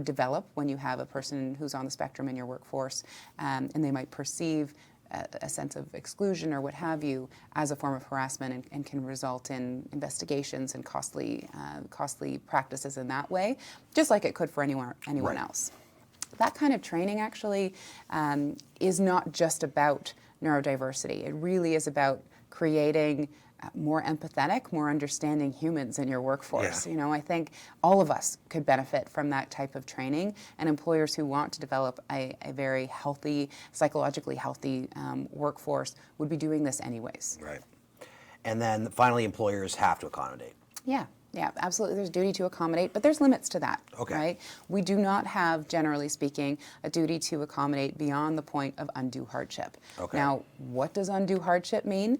develop when you have a person who's on the spectrum in your workforce, and they might perceive a sense of exclusion or what have you as a form of harassment, and can result in investigations and costly practices in that way, just like it could for anyone else. That kind of training actually is not just about neurodiversity. It really is about creating more empathetic, more understanding humans in your workforce. Yeah. I think all of us could benefit from that type of training, and employers who want to develop a very healthy, psychologically healthy workforce would be doing this anyways. Right. And then finally, employers have to accommodate. Yeah. Yeah, absolutely. There's duty to accommodate, but there's limits to that, Okay. right? We do not have, generally speaking, a duty to accommodate beyond the point of undue hardship. Okay. Now, what does undue hardship mean?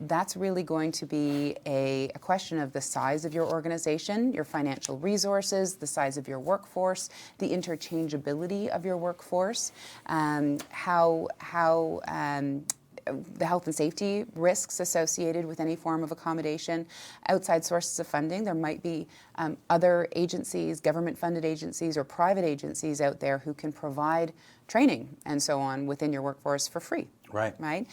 That's really going to be a question of the size of your organization, your financial resources, the size of your workforce, the interchangeability of your workforce, the health and safety risks associated with any form of accommodation, outside sources of funding. There might be other agencies, government-funded agencies or private agencies out there who can provide training and so on within your workforce for free. Right. Right?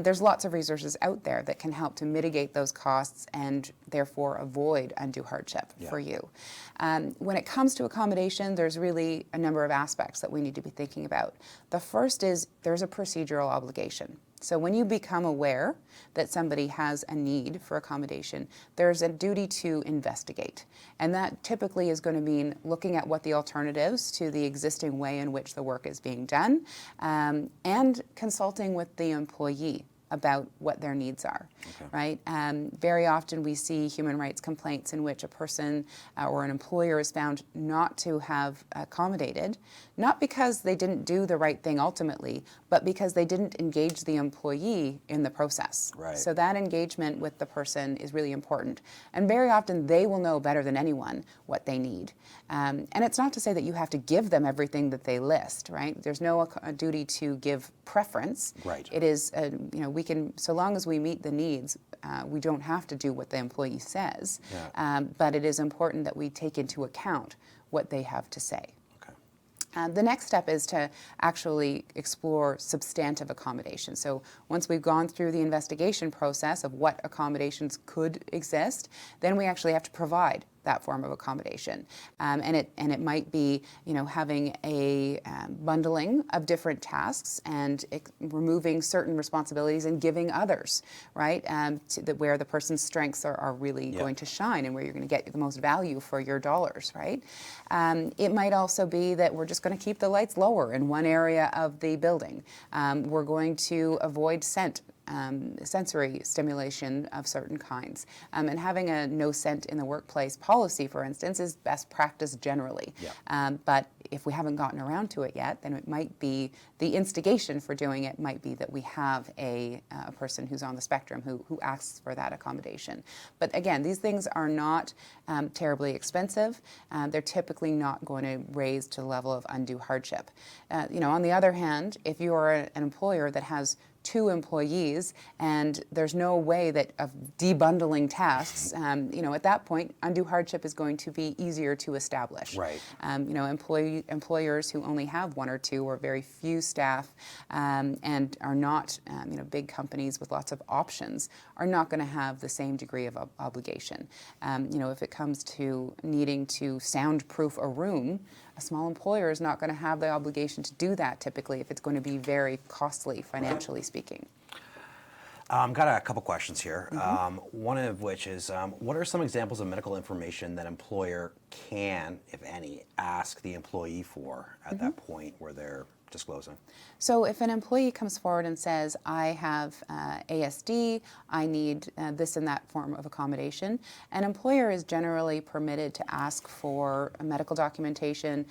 There's lots of resources out there that can help to mitigate those costs and therefore avoid undue hardship for you. When it comes to accommodation, there's really a number of aspects that we need to be thinking about. The first is there's a procedural obligation. So when you become aware that somebody has a need for accommodation, there's a duty to investigate. And that typically is going to mean looking at what the alternatives to the existing way in which the work is being done, and consulting with the employee about what their needs are, right? Very often we see human rights complaints in which a person or an employer is found not to have accommodated, not because they didn't do the right thing ultimately, but because they didn't engage the employee in the process. Right. So that engagement with the person is really important. And very often they will know better than anyone what they need. And it's not to say that you have to give them everything that they list, right? There's no duty to give preference. Right. It is, we can, so long as we meet the needs, we don't have to do what the employee says. Yeah. But it is important that we take into account what they have to say. Okay. The next step is to actually explore substantive accommodation. So once we've gone through the investigation process of what accommodations could exist, then we actually have to provide that form of accommodation. And it might be, having a bundling of different tasks and removing certain responsibilities and giving others, right? Where the person's strengths are really going to shine and where you're going to get the most value for your dollars, right? It might also be that we're just going to keep the lights lower in one area of the building. We're going to avoid sensory stimulation of certain kinds. And having a no scent in the workplace policy, for instance, is best practice generally. Yeah. But if we haven't gotten around to it yet, then it might be, the instigation for doing it might be that we have a person who's on the spectrum who asks for that accommodation. But again, these things are not terribly expensive. They're typically not going to raise to the level of undue hardship. On the other hand, if you are an employer that has 2 employees and there's no way that of debundling tasks, at that point, undue hardship is going to be easier to establish. Right. Employers who only have 1 or 2 or very few staff and are not, big companies with lots of options are not going to have the same degree of obligation. If it comes to needing to soundproof a room, a small employer is not going to have the obligation to do that typically if it's going to be very costly financially speaking. Got a couple questions here. One of which is, what are some examples of medical information that employer can, if any, ask the employee for at that point where they're disclosing? So if an employee comes forward and says, I have ASD, I need this and that form of accommodation, an employer is generally permitted to ask for a medical documentation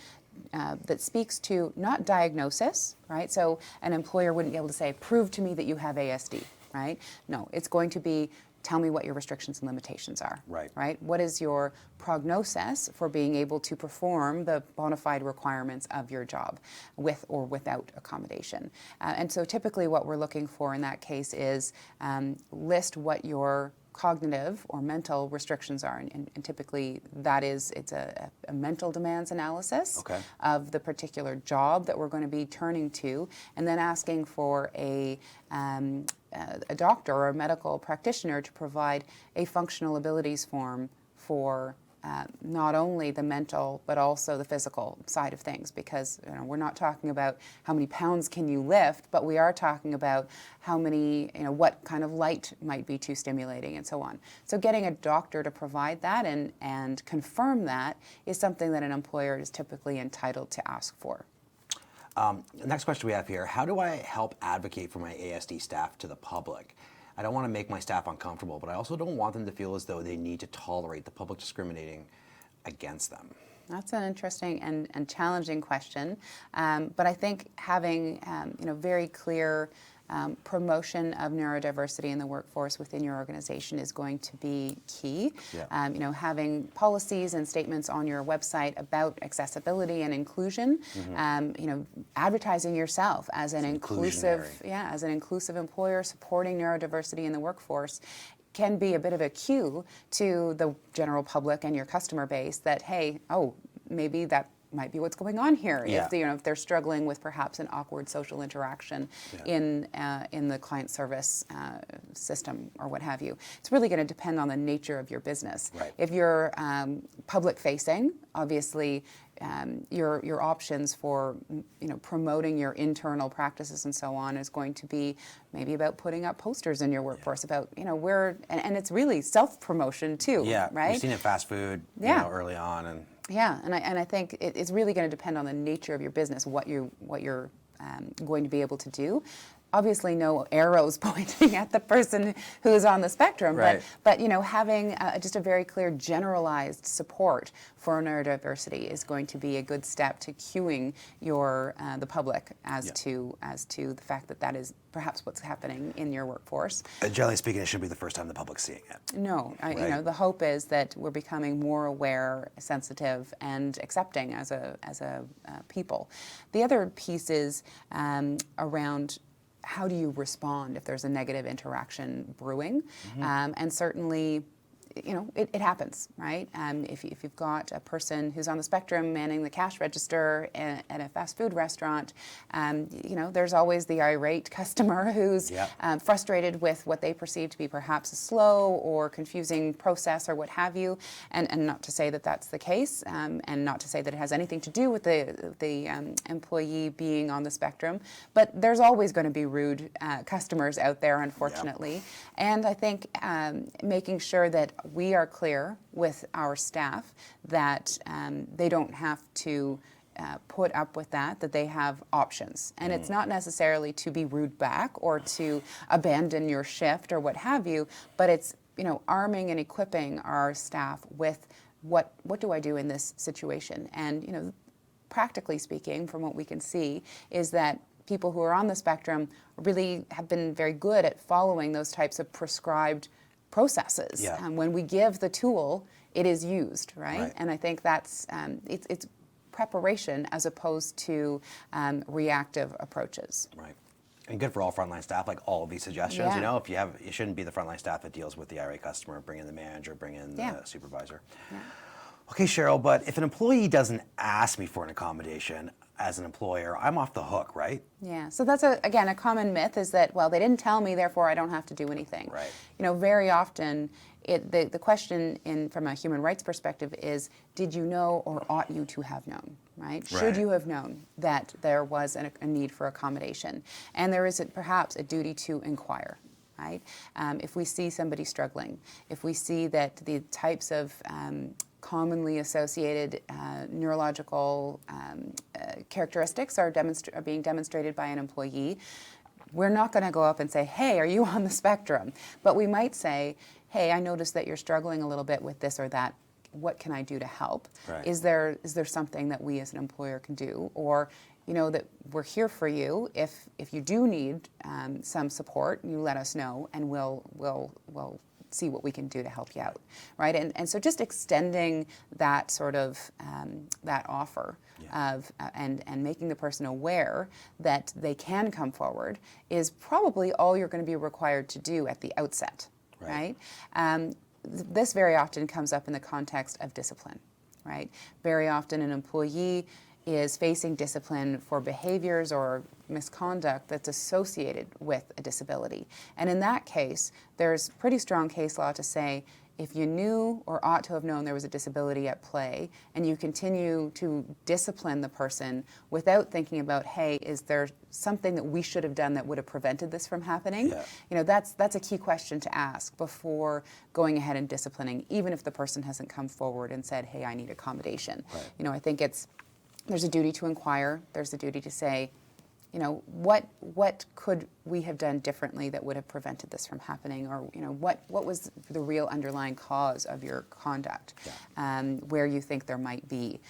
that speaks to not diagnosis, right? So an employer wouldn't be able to say, prove to me that you have ASD, right? No, it's going to be, tell me what your restrictions and limitations are. Right. What is your prognosis for being able to perform the bona fide requirements of your job with or without accommodation? And so typically what we're looking for in that case is list what your cognitive or mental restrictions are, and typically it's a mental demands analysis of the particular job that we're going to be turning to, and then asking for a doctor or a medical practitioner to provide a functional abilities form for not only the mental but also the physical side of things, because we're not talking about how many pounds can you lift, but we are talking about how many, what kind of light might be too stimulating and so on. So getting a doctor to provide that and confirm that is something that an employer is typically entitled to ask for. The next question we have here, how do I help advocate for my ASD staff to the public? I don't want to make my staff uncomfortable, but I also don't want them to feel as though they need to tolerate the public discriminating against them. That's an interesting and challenging question, but I think having very clear promotion of neurodiversity in the workforce within your organization is going to be key. Yeah. Having policies and statements on your website about accessibility and inclusion, advertising yourself as an inclusive employer supporting neurodiversity in the workforce can be a bit of a cue to the general public and your customer base that, hey, maybe that might be what's going on here. Yeah. If they're struggling with perhaps an awkward social interaction in the client service system or what have you. It's really going to depend on the nature of your business. Right. If you're public facing, obviously your options for promoting your internal practices and so on is going to be maybe about putting up posters in your workforce about and it's really self-promotion too. Yeah, right. We've seen it in fast food early on and. Yeah, and I think it's really going to depend on the nature of your business, what you're going to be able to do. Obviously, no arrows pointing at the person who is on the spectrum, right. but having just a very clear generalized support for neurodiversity is going to be a good step to cueing the public as to the fact that is perhaps what's happening in your workforce. Generally speaking, it should be the first time the public's seeing it. No, right. The hope is that we're becoming more aware, sensitive, and accepting as a people. The other piece is around how do you respond if there's a negative interaction brewing? And certainly, it happens, right? If you've got a person who's on the spectrum manning the cash register at a fast food restaurant, there's always the irate customer who's frustrated with what they perceive to be perhaps a slow or confusing process or what have you. And not to say that that's the case, and not to say that it has anything to do with the employee being on the spectrum, but there's always going to be rude customers out there, unfortunately. And I think making sure that we are clear with our staff that they don't have to put up with that they have options. And it's not necessarily to be rude back or to abandon your shift or what have you, but it's arming and equipping our staff with what do I do in this situation? And practically speaking, from what we can see, is that people who are on the spectrum really have been very good at following those types of prescribed processes. Yeah. When we give the tool, it is used, right? And I think that's it's preparation as opposed to reactive approaches. Right. And good for all frontline staff, like all of these suggestions. It shouldn't be the frontline staff that deals with the irate customer. Bring in the manager, bring in the supervisor. Yeah. Okay, Cheryl, but if an employee doesn't ask me for an accommodation as an employer, I'm off the hook, right? Yeah, so that's again a common myth is that, well, they didn't tell me, therefore I don't have to do anything. Right. Very often the question from a human rights perspective is, did you know or ought you to have known, right? Should you have known that there was a need for accommodation? And there is perhaps a duty to inquire. Right? If we see somebody struggling, if we see that the types of commonly associated neurological characteristics are being demonstrated by an employee, we're not going to go up and say, hey, are you on the spectrum? But we might say, hey, I noticed that you're struggling a little bit with this or that. What can I do to help? Right. Is there something that we as an employer can do? Or that we're here for you. If you do need some support, you let us know, and we'll see what we can do to help you out, right? And so just extending that sort of that offer of and making the person aware that they can come forward is probably all you're going to be required to do at the outset, right? This very often comes up in the context of discipline, right? Very often an employee is facing discipline for behaviors or misconduct that's associated with a disability. And in that case, there's pretty strong case law to say if you knew or ought to have known there was a disability at play and you continue to discipline the person without thinking about, hey, is there something that we should have done that would have prevented this from happening? That's a key question to ask before going ahead and disciplining, even if the person hasn't come forward and said, hey, I need accommodation. I think there's a duty to inquire. There's a duty to say, what could we have done differently that would have prevented this from happening, or what was the real underlying cause of your conduct, where you think there might be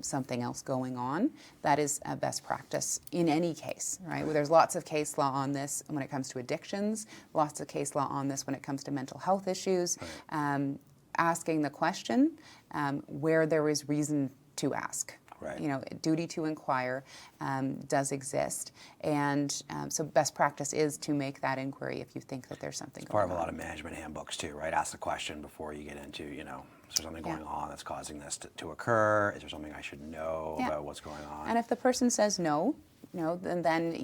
something else going on. That is a best practice in any case, right? Well, there's lots of case law on this when it comes to addictions, lots of case law on this when it comes to mental health issues. Asking the question where there is reason to ask. Right. Duty to inquire does exist, and so best practice is to make that inquiry if you think that there's something going on. Part of a lot of management handbooks too, right? Ask the question before you get into, is there something going on that's causing this to occur? Is there something I should know about what's going on? And if the person says no, then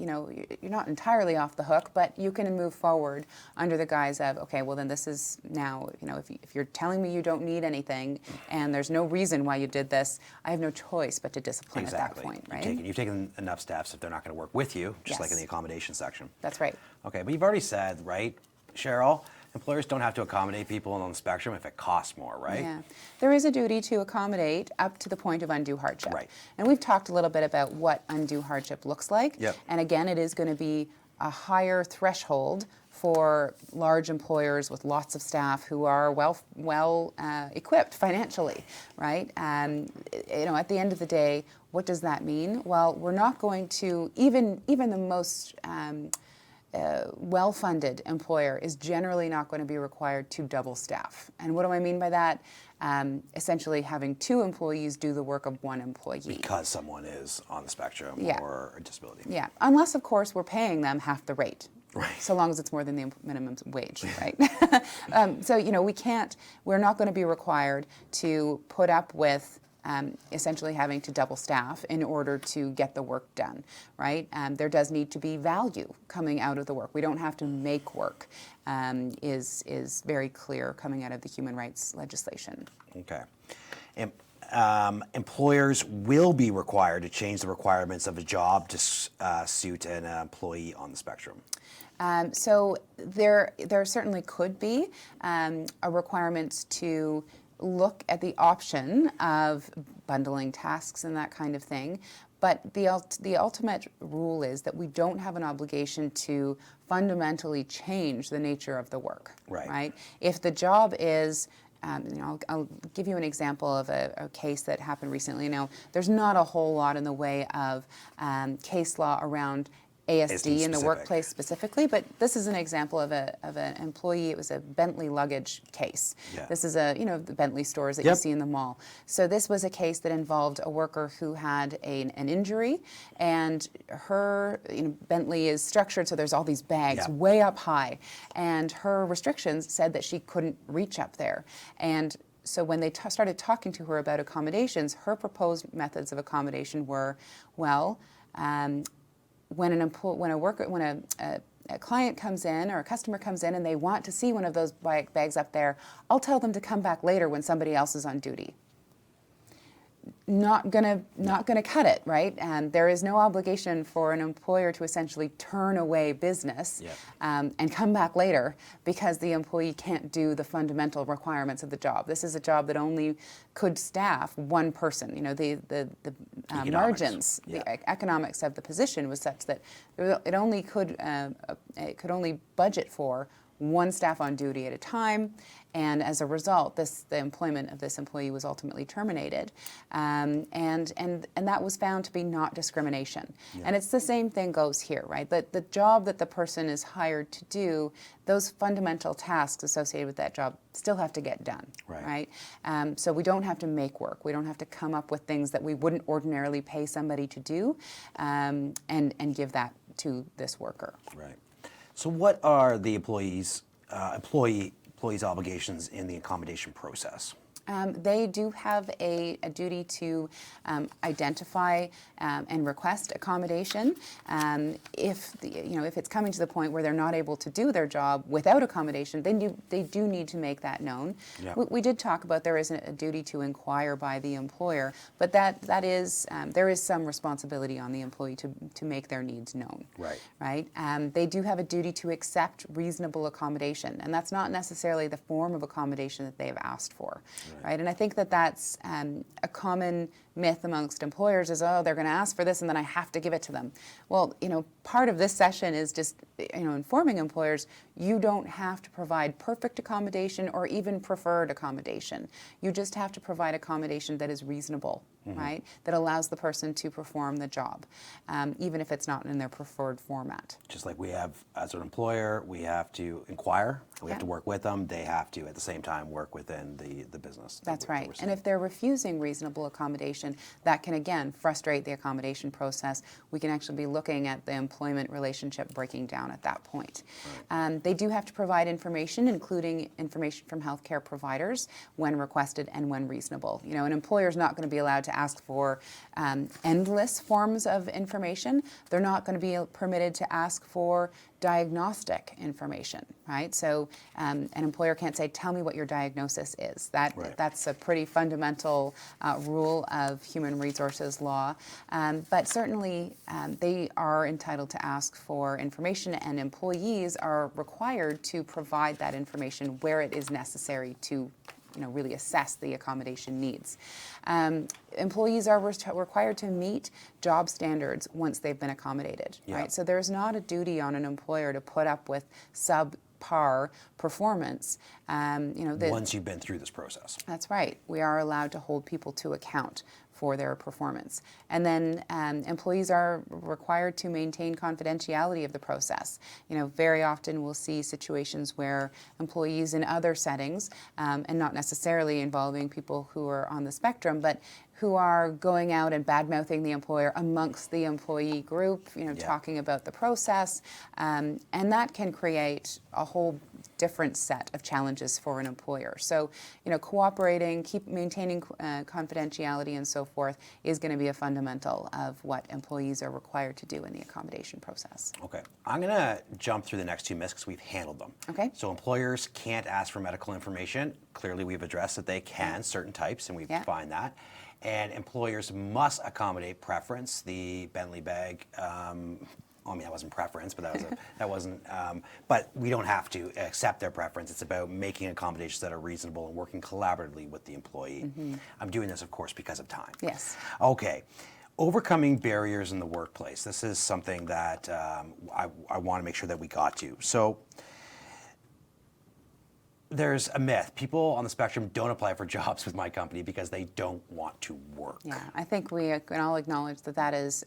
you're not entirely off the hook, but you can move forward under the guise of, okay, well then this is now, if you're telling me you don't need anything and there's no reason why you did this, I have no choice but to discipline at that point, right? You've taken enough steps if they're not going to work with you, just like in the accommodation section. That's right. Okay, but you've already said, right, Cheryl, employers don't have to accommodate people on the spectrum if it costs more, right? Yeah. There is a duty to accommodate up to the point of undue hardship. Right. And we've talked a little bit about what undue hardship looks like. Yep. And again, it is going to be a higher threshold for large employers with lots of staff who are well equipped financially, right? At the end of the day, what does that mean? Well, we're not going to, even the most well-funded employer is generally not going to be required to double staff. And what do I mean by that? Essentially having 2 employees do the work of 1 employee. Because someone is on the spectrum or a disability. Yeah, unless of course we're paying them half the rate. Right. So long as it's more than the minimum wage, right? So we're not going to be required to put up with essentially having to double staff in order to get the work done, right? There does need to be value coming out of the work. We don't have to make work, is very clear coming out of the human rights legislation. Okay. Employers will be required to change the requirements of a job to suit an employee on the spectrum. So there certainly could be a requirement to look at the option of bundling tasks and that kind of thing. But the ultimate rule is that we don't have an obligation to fundamentally change the nature of the work. Right? If the job is, I'll give you an example of a case that happened recently. Now, there's not a whole lot in the way of case law around ASD in the workplace specifically, but this is an example of an employee. It was a Bentley luggage case. Yeah. This is the Bentley stores that you see in the mall. So this was a case that involved a worker who had an injury, and her Bentley is structured so there's all these bags way up high, and her restrictions said that she couldn't reach up there. And so when they started talking to her about accommodations, her proposed methods of accommodation were, when a client comes in or a customer comes in and they want to see one of those bags up there, I'll tell them to come back later when somebody else is on duty. Not gonna cut it, right? And there is no obligation for an employer to essentially turn away business and come back later because the employee can't do the fundamental requirements of the job. This is a job that only could staff 1 person. The margins, the economics of the position was such that it could only budget for 1 staff on duty at a time, and as a result, the employment of this employee was ultimately terminated, and that was found to be not discrimination. And it's the same thing goes here, right? The job that the person is hired to do, those fundamental tasks associated with that job still have to get done, right? So we don't have to make work. We don't have to come up with things that we wouldn't ordinarily pay somebody to do, and give that to this worker. Right. So what are the employees' obligations in the accommodation process? They do have a duty to identify and request accommodation. If it's coming to the point where they're not able to do their job without accommodation, they do need to make that known. Yeah. We did talk about there is a duty to inquire by the employer, but that is there is some responsibility on the employee to make their needs known. Right. They do have a duty to accept reasonable accommodation, and that's not necessarily the form of accommodation that they have asked for. right? And I think that that's a common myth amongst employers is, oh, they're going to ask for this and then I have to give it to them. Well, part of this session is just, informing employers you don't have to provide perfect accommodation or even preferred accommodation. You just have to provide accommodation that is reasonable, right? That allows the person to perform the job, even if it's not in their preferred format. Just like we have, as an employer, we have to inquire, we have to work with them, they have to, at the same time, work within the business. That's right. And if they're refusing reasonable accommodation, that can, again, frustrate the accommodation process. We can actually be looking at the employment relationship breaking down at that point. Right. They do have to provide information, including information from healthcare providers when requested and when reasonable. An employer is not going to be allowed to ask for endless forms of information. They're not going to be permitted to ask for diagnostic information, right? So an employer can't say, tell me what your diagnosis is. That's a pretty fundamental rule of human resources law. But certainly they are entitled to ask for information, and employees are required to provide that information where it is necessary to really assess the accommodation needs. Employees are required to meet job standards once they've been accommodated, right? So there's not a duty on an employer to put up with subpar performance. Once you've been through this process. That's right. We are allowed to hold people to account for their performance. And then employees are required to maintain confidentiality of the process. Very often we'll see situations where employees in other settings, and not necessarily involving people who are on the spectrum, but who are going out and bad-mouthing the employer amongst the employee group, talking about the process, and that can create a whole different set of challenges for an employer. So, cooperating, keep maintaining confidentiality and so forth is going to be a fundamental of what employees are required to do in the accommodation process. Okay. I'm going to jump through the next two myths because we've handled them. Okay. So employers can't ask for medical information. Clearly we've addressed that they can, certain types, and we find that. And employers must accommodate preference. The Bentley bag, that wasn't preference, but that wasn't. But we don't have to accept their preference. It's about making accommodations that are reasonable and working collaboratively with the employee. I'm doing this, of course, because of time. Yes. Okay. Overcoming barriers in the workplace. This is something that I want to make sure that we got to. So there's a myth. People on the spectrum don't apply for jobs with my company because they don't want to work. Yeah, I think we can all acknowledge that is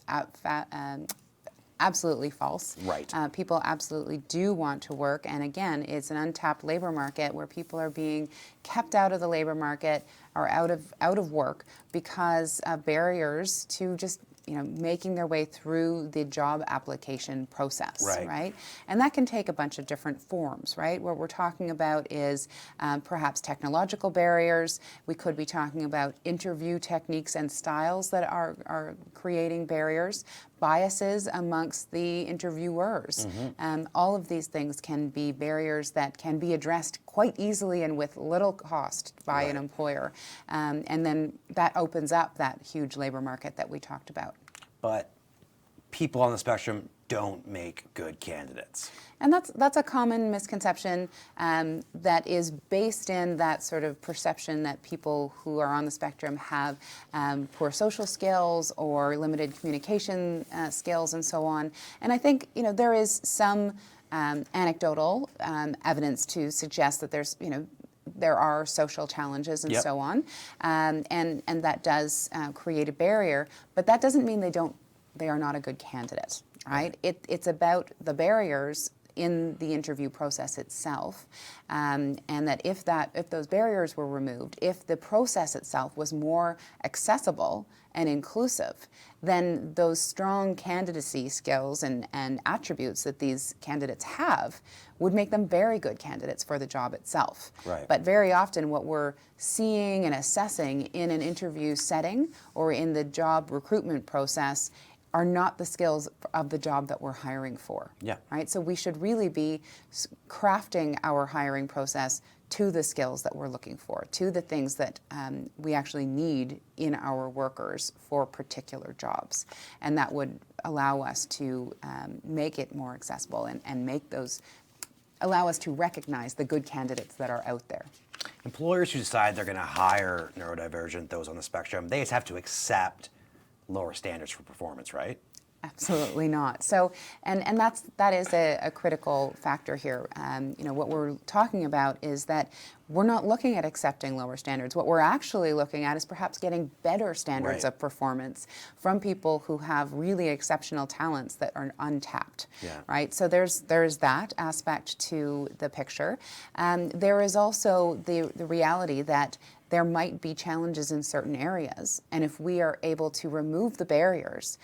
absolutely false. Right. People absolutely do want to work, and again, it's an untapped labor market where people are being kept out of the labor market or out of work because of barriers to just making their way through the job application process, right? And that can take a bunch of different forms, right? What we're talking about is perhaps technological barriers. We could be talking about interview techniques and styles that are creating barriers, biases amongst the interviewers. All of these things can be barriers that can be addressed quite easily and with little cost by an employer. And then that opens up that huge labor market that we talked about. But people on the spectrum don't make good candidates. And that's a common misconception that is based in that sort of perception that people who are on the spectrum have poor social skills or limited communication skills and so on. And I think there is some anecdotal evidence to suggest that there are social challenges and so on, and that does create a barrier. But that doesn't mean they are not a good candidate, right? It's about the barriers in the interview process itself, and that if those barriers were removed, if the process itself was more accessible and inclusive, then those strong candidacy skills and attributes that these candidates have would make them very good candidates for the job itself. Right. But very often what we're seeing and assessing in an interview setting or in the job recruitment process are not the skills of the job that we're hiring for. Yeah. Right? So we should really be crafting our hiring process to the skills that we're looking for, to the things that we actually need in our workers for particular jobs. And that would allow us to make it more accessible and allow us to recognize the good candidates that are out there. employers who decide they're going to hire neurodivergent, those on the spectrum, they just have to accept lower standards for performance, right? Absolutely not. So, and that is a critical factor here. What we're talking about is that we're not looking at accepting lower standards. What we're actually looking at is perhaps getting better standards Right. of performance from people who have really exceptional talents that are untapped. Yeah. Right. So there's that aspect to the picture. There is also the reality that there might be challenges in certain areas. And if we are able to remove the barriers,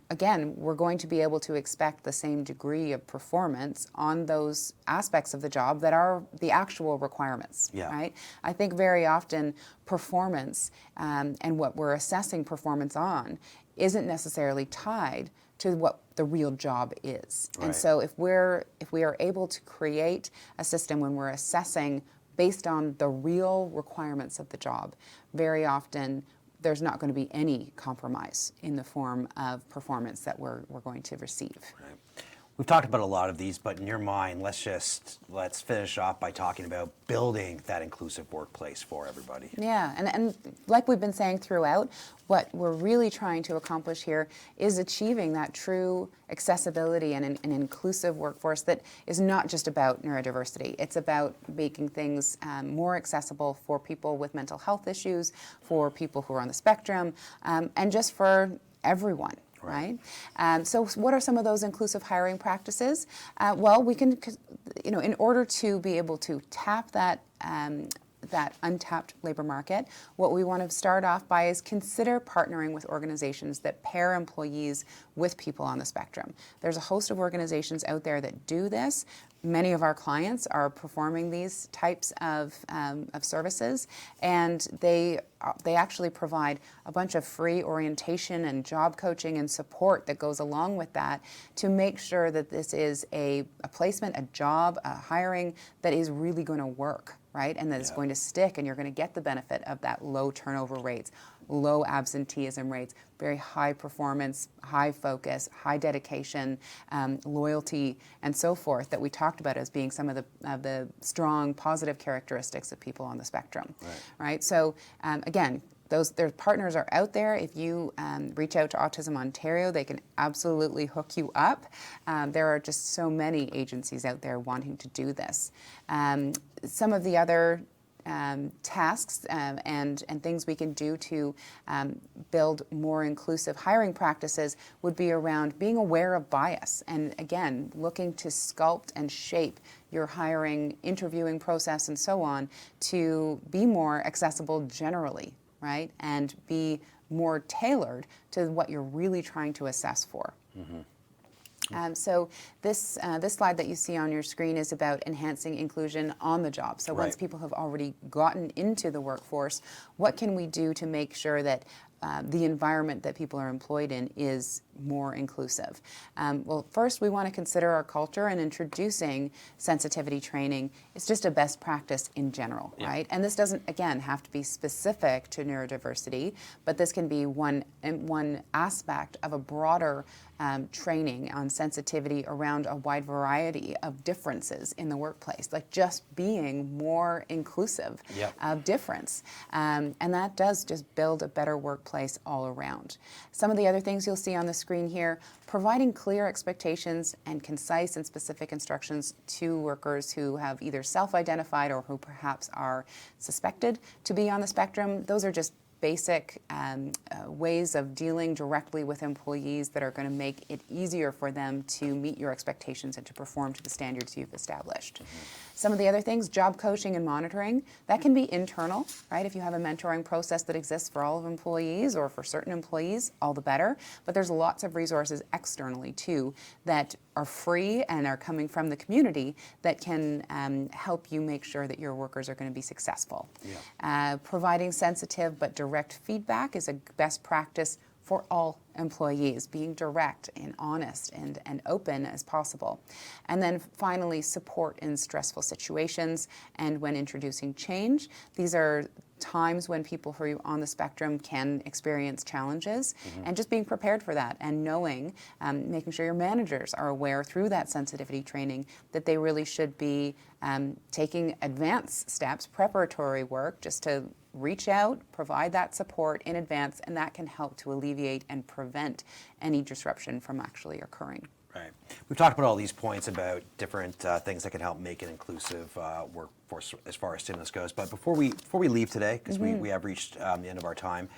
again, we're going to be able to expect the same degree of performance on those aspects of the job that are the actual requirements, Yeah. right? I think very often performance and what we're assessing performance on isn't necessarily tied to what the real job is. Right. And so if we are able to create a system when we're assessing based on the real requirements of the job, very often there's not going to be any compromise in the form of performance that we're going to receive. Right. We've talked about a lot of these, but in your mind, let's finish off by talking about building that inclusive workplace for everybody. Yeah, and like we've been saying throughout, what we're really trying to accomplish here is achieving that true accessibility and an inclusive workforce that is not just about neurodiversity. It's about making things more accessible for people with mental health issues, for people who are on the spectrum, and just for everyone. Right. So what are some of those inclusive hiring practices? Well, we can, in order to be able to tap that untapped labor market, what we want to start off by is consider partnering with organizations that pair employees with people on the spectrum. There's a host of organizations out there that do this. Many of our clients are performing these types of services, and they actually provide a bunch of free orientation and job coaching and support that goes along with that to make sure that this is a placement, a job, a hiring that is really going to work, right? And that it's going to stick, and you're going to get the benefit of that low turnover rates, low absenteeism rates, very high performance, high focus, high dedication, loyalty, and so forth that we talked about as being some of the strong positive characteristics of people on the spectrum, right? So again, their partners are out there. If you reach out to Autism Ontario, they can absolutely hook you up. There are just so many agencies out there wanting to do this. Some of the other tasks and things we can do to build more inclusive hiring practices would be around being aware of bias and, again, looking to sculpt and shape your hiring, interviewing process and so on to be more accessible generally, right? And be more tailored to what you're really trying to assess for. Mm-hmm. So this slide that you see on your screen is about enhancing inclusion on the job. So once people have already gotten into the workforce, what can we do to make sure that the environment that people are employed in is more inclusive? Well, first we want to consider our culture, and introducing sensitivity training is just a best practice in general, right? And this doesn't, again, have to be specific to neurodiversity, but this can be one aspect of a broader training on sensitivity around a wide variety of differences in the workplace, like just being more inclusive of difference. And that does just build a better workplace all around. Some of the other things you'll see on the screen here, providing clear expectations and concise and specific instructions to workers who have either self-identified or who perhaps are suspected to be on the spectrum. Those are just basic ways of dealing directly with employees that are going to make it easier for them to meet your expectations and to perform to the standards you've established. Mm-hmm. Some of the other things, job coaching and monitoring, that can be internal, right? If you have a mentoring process that exists for all of employees or for certain employees, all the better. But there's lots of resources externally too that are free and are coming from the community that can help you make sure that your workers are going to be successful. Providing sensitive but direct feedback is a best practice for all employees, being direct and honest and open as possible. And then finally, support in stressful situations and when introducing change. These are times when people who are on the spectrum can experience challenges, and just being prepared for that and knowing, making sure your managers are aware through that sensitivity training that they really should be taking advanced steps, preparatory work, just to reach out, provide that support in advance, and that can help to alleviate and prevent any disruption from actually occurring. Right. We've talked about all these points about different things that can help make an inclusive workforce as far as stimulus goes. But before we leave today, because we have reached the end of our time,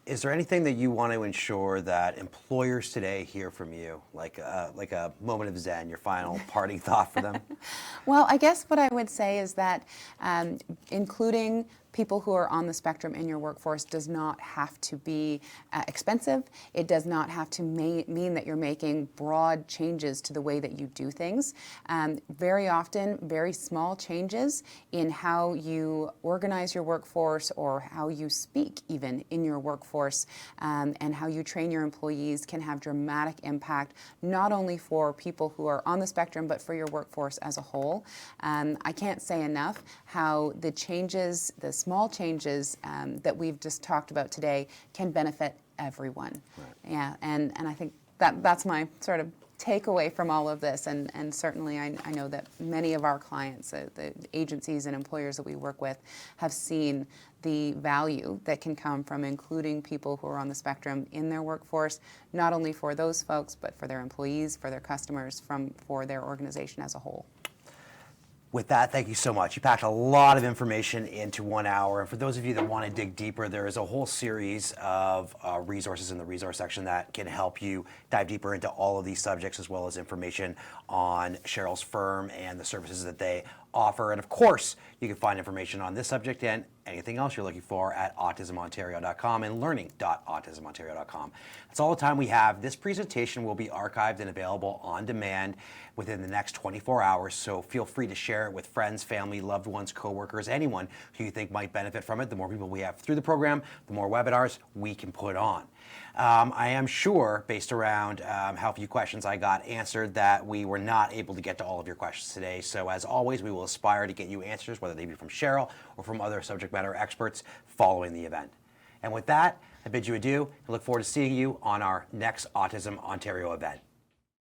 is there anything that you want to ensure that employers today hear from you, like a moment of Zen, your final parting thought for them? Well, I guess what I would say is that including people who are on the spectrum in your workforce does not have to be expensive. It does not have to mean that you're making broad changes to the way that you do things. Very often, very small changes in how you organize your workforce or how you speak even in your workforce and how you train your employees can have dramatic impact, not only for people who are on the spectrum, but for your workforce as a whole. I can't say enough how the changes, the small changes that we've just talked about today can benefit everyone. Right. Yeah, and I think that's my sort of takeaway from all of this, and certainly I know that many of our clients, the agencies and employers that we work with, have seen the value that can come from including people who are on the spectrum in their workforce, not only for those folks, but for their employees, for their customers, for their organization as a whole. With that, thank you so much. You packed a lot of information into 1 hour. And for those of you that want to dig deeper, there is a whole series of resources in the resource section that can help you dive deeper into all of these subjects, as well as information on Cheryl's firm and the services that they offer. And of course, you can find information on this subject and anything else you're looking for at autismontario.com and learning.autismontario.com. That's all the time we have. This presentation will be archived and available on demand within the next 24 hours, so feel free to share it with friends, family, loved ones, coworkers, anyone who you think might benefit from it. The more people we have through the program, the more webinars we can put on. I am sure, based around how few questions I got answered, that we were not able to get to all of your questions today. So as always, we will aspire to get you answers, whether they be from Cheryl or from other subject matter experts following the event. And with that, I bid you adieu and look forward to seeing you on our next Autism Ontario event.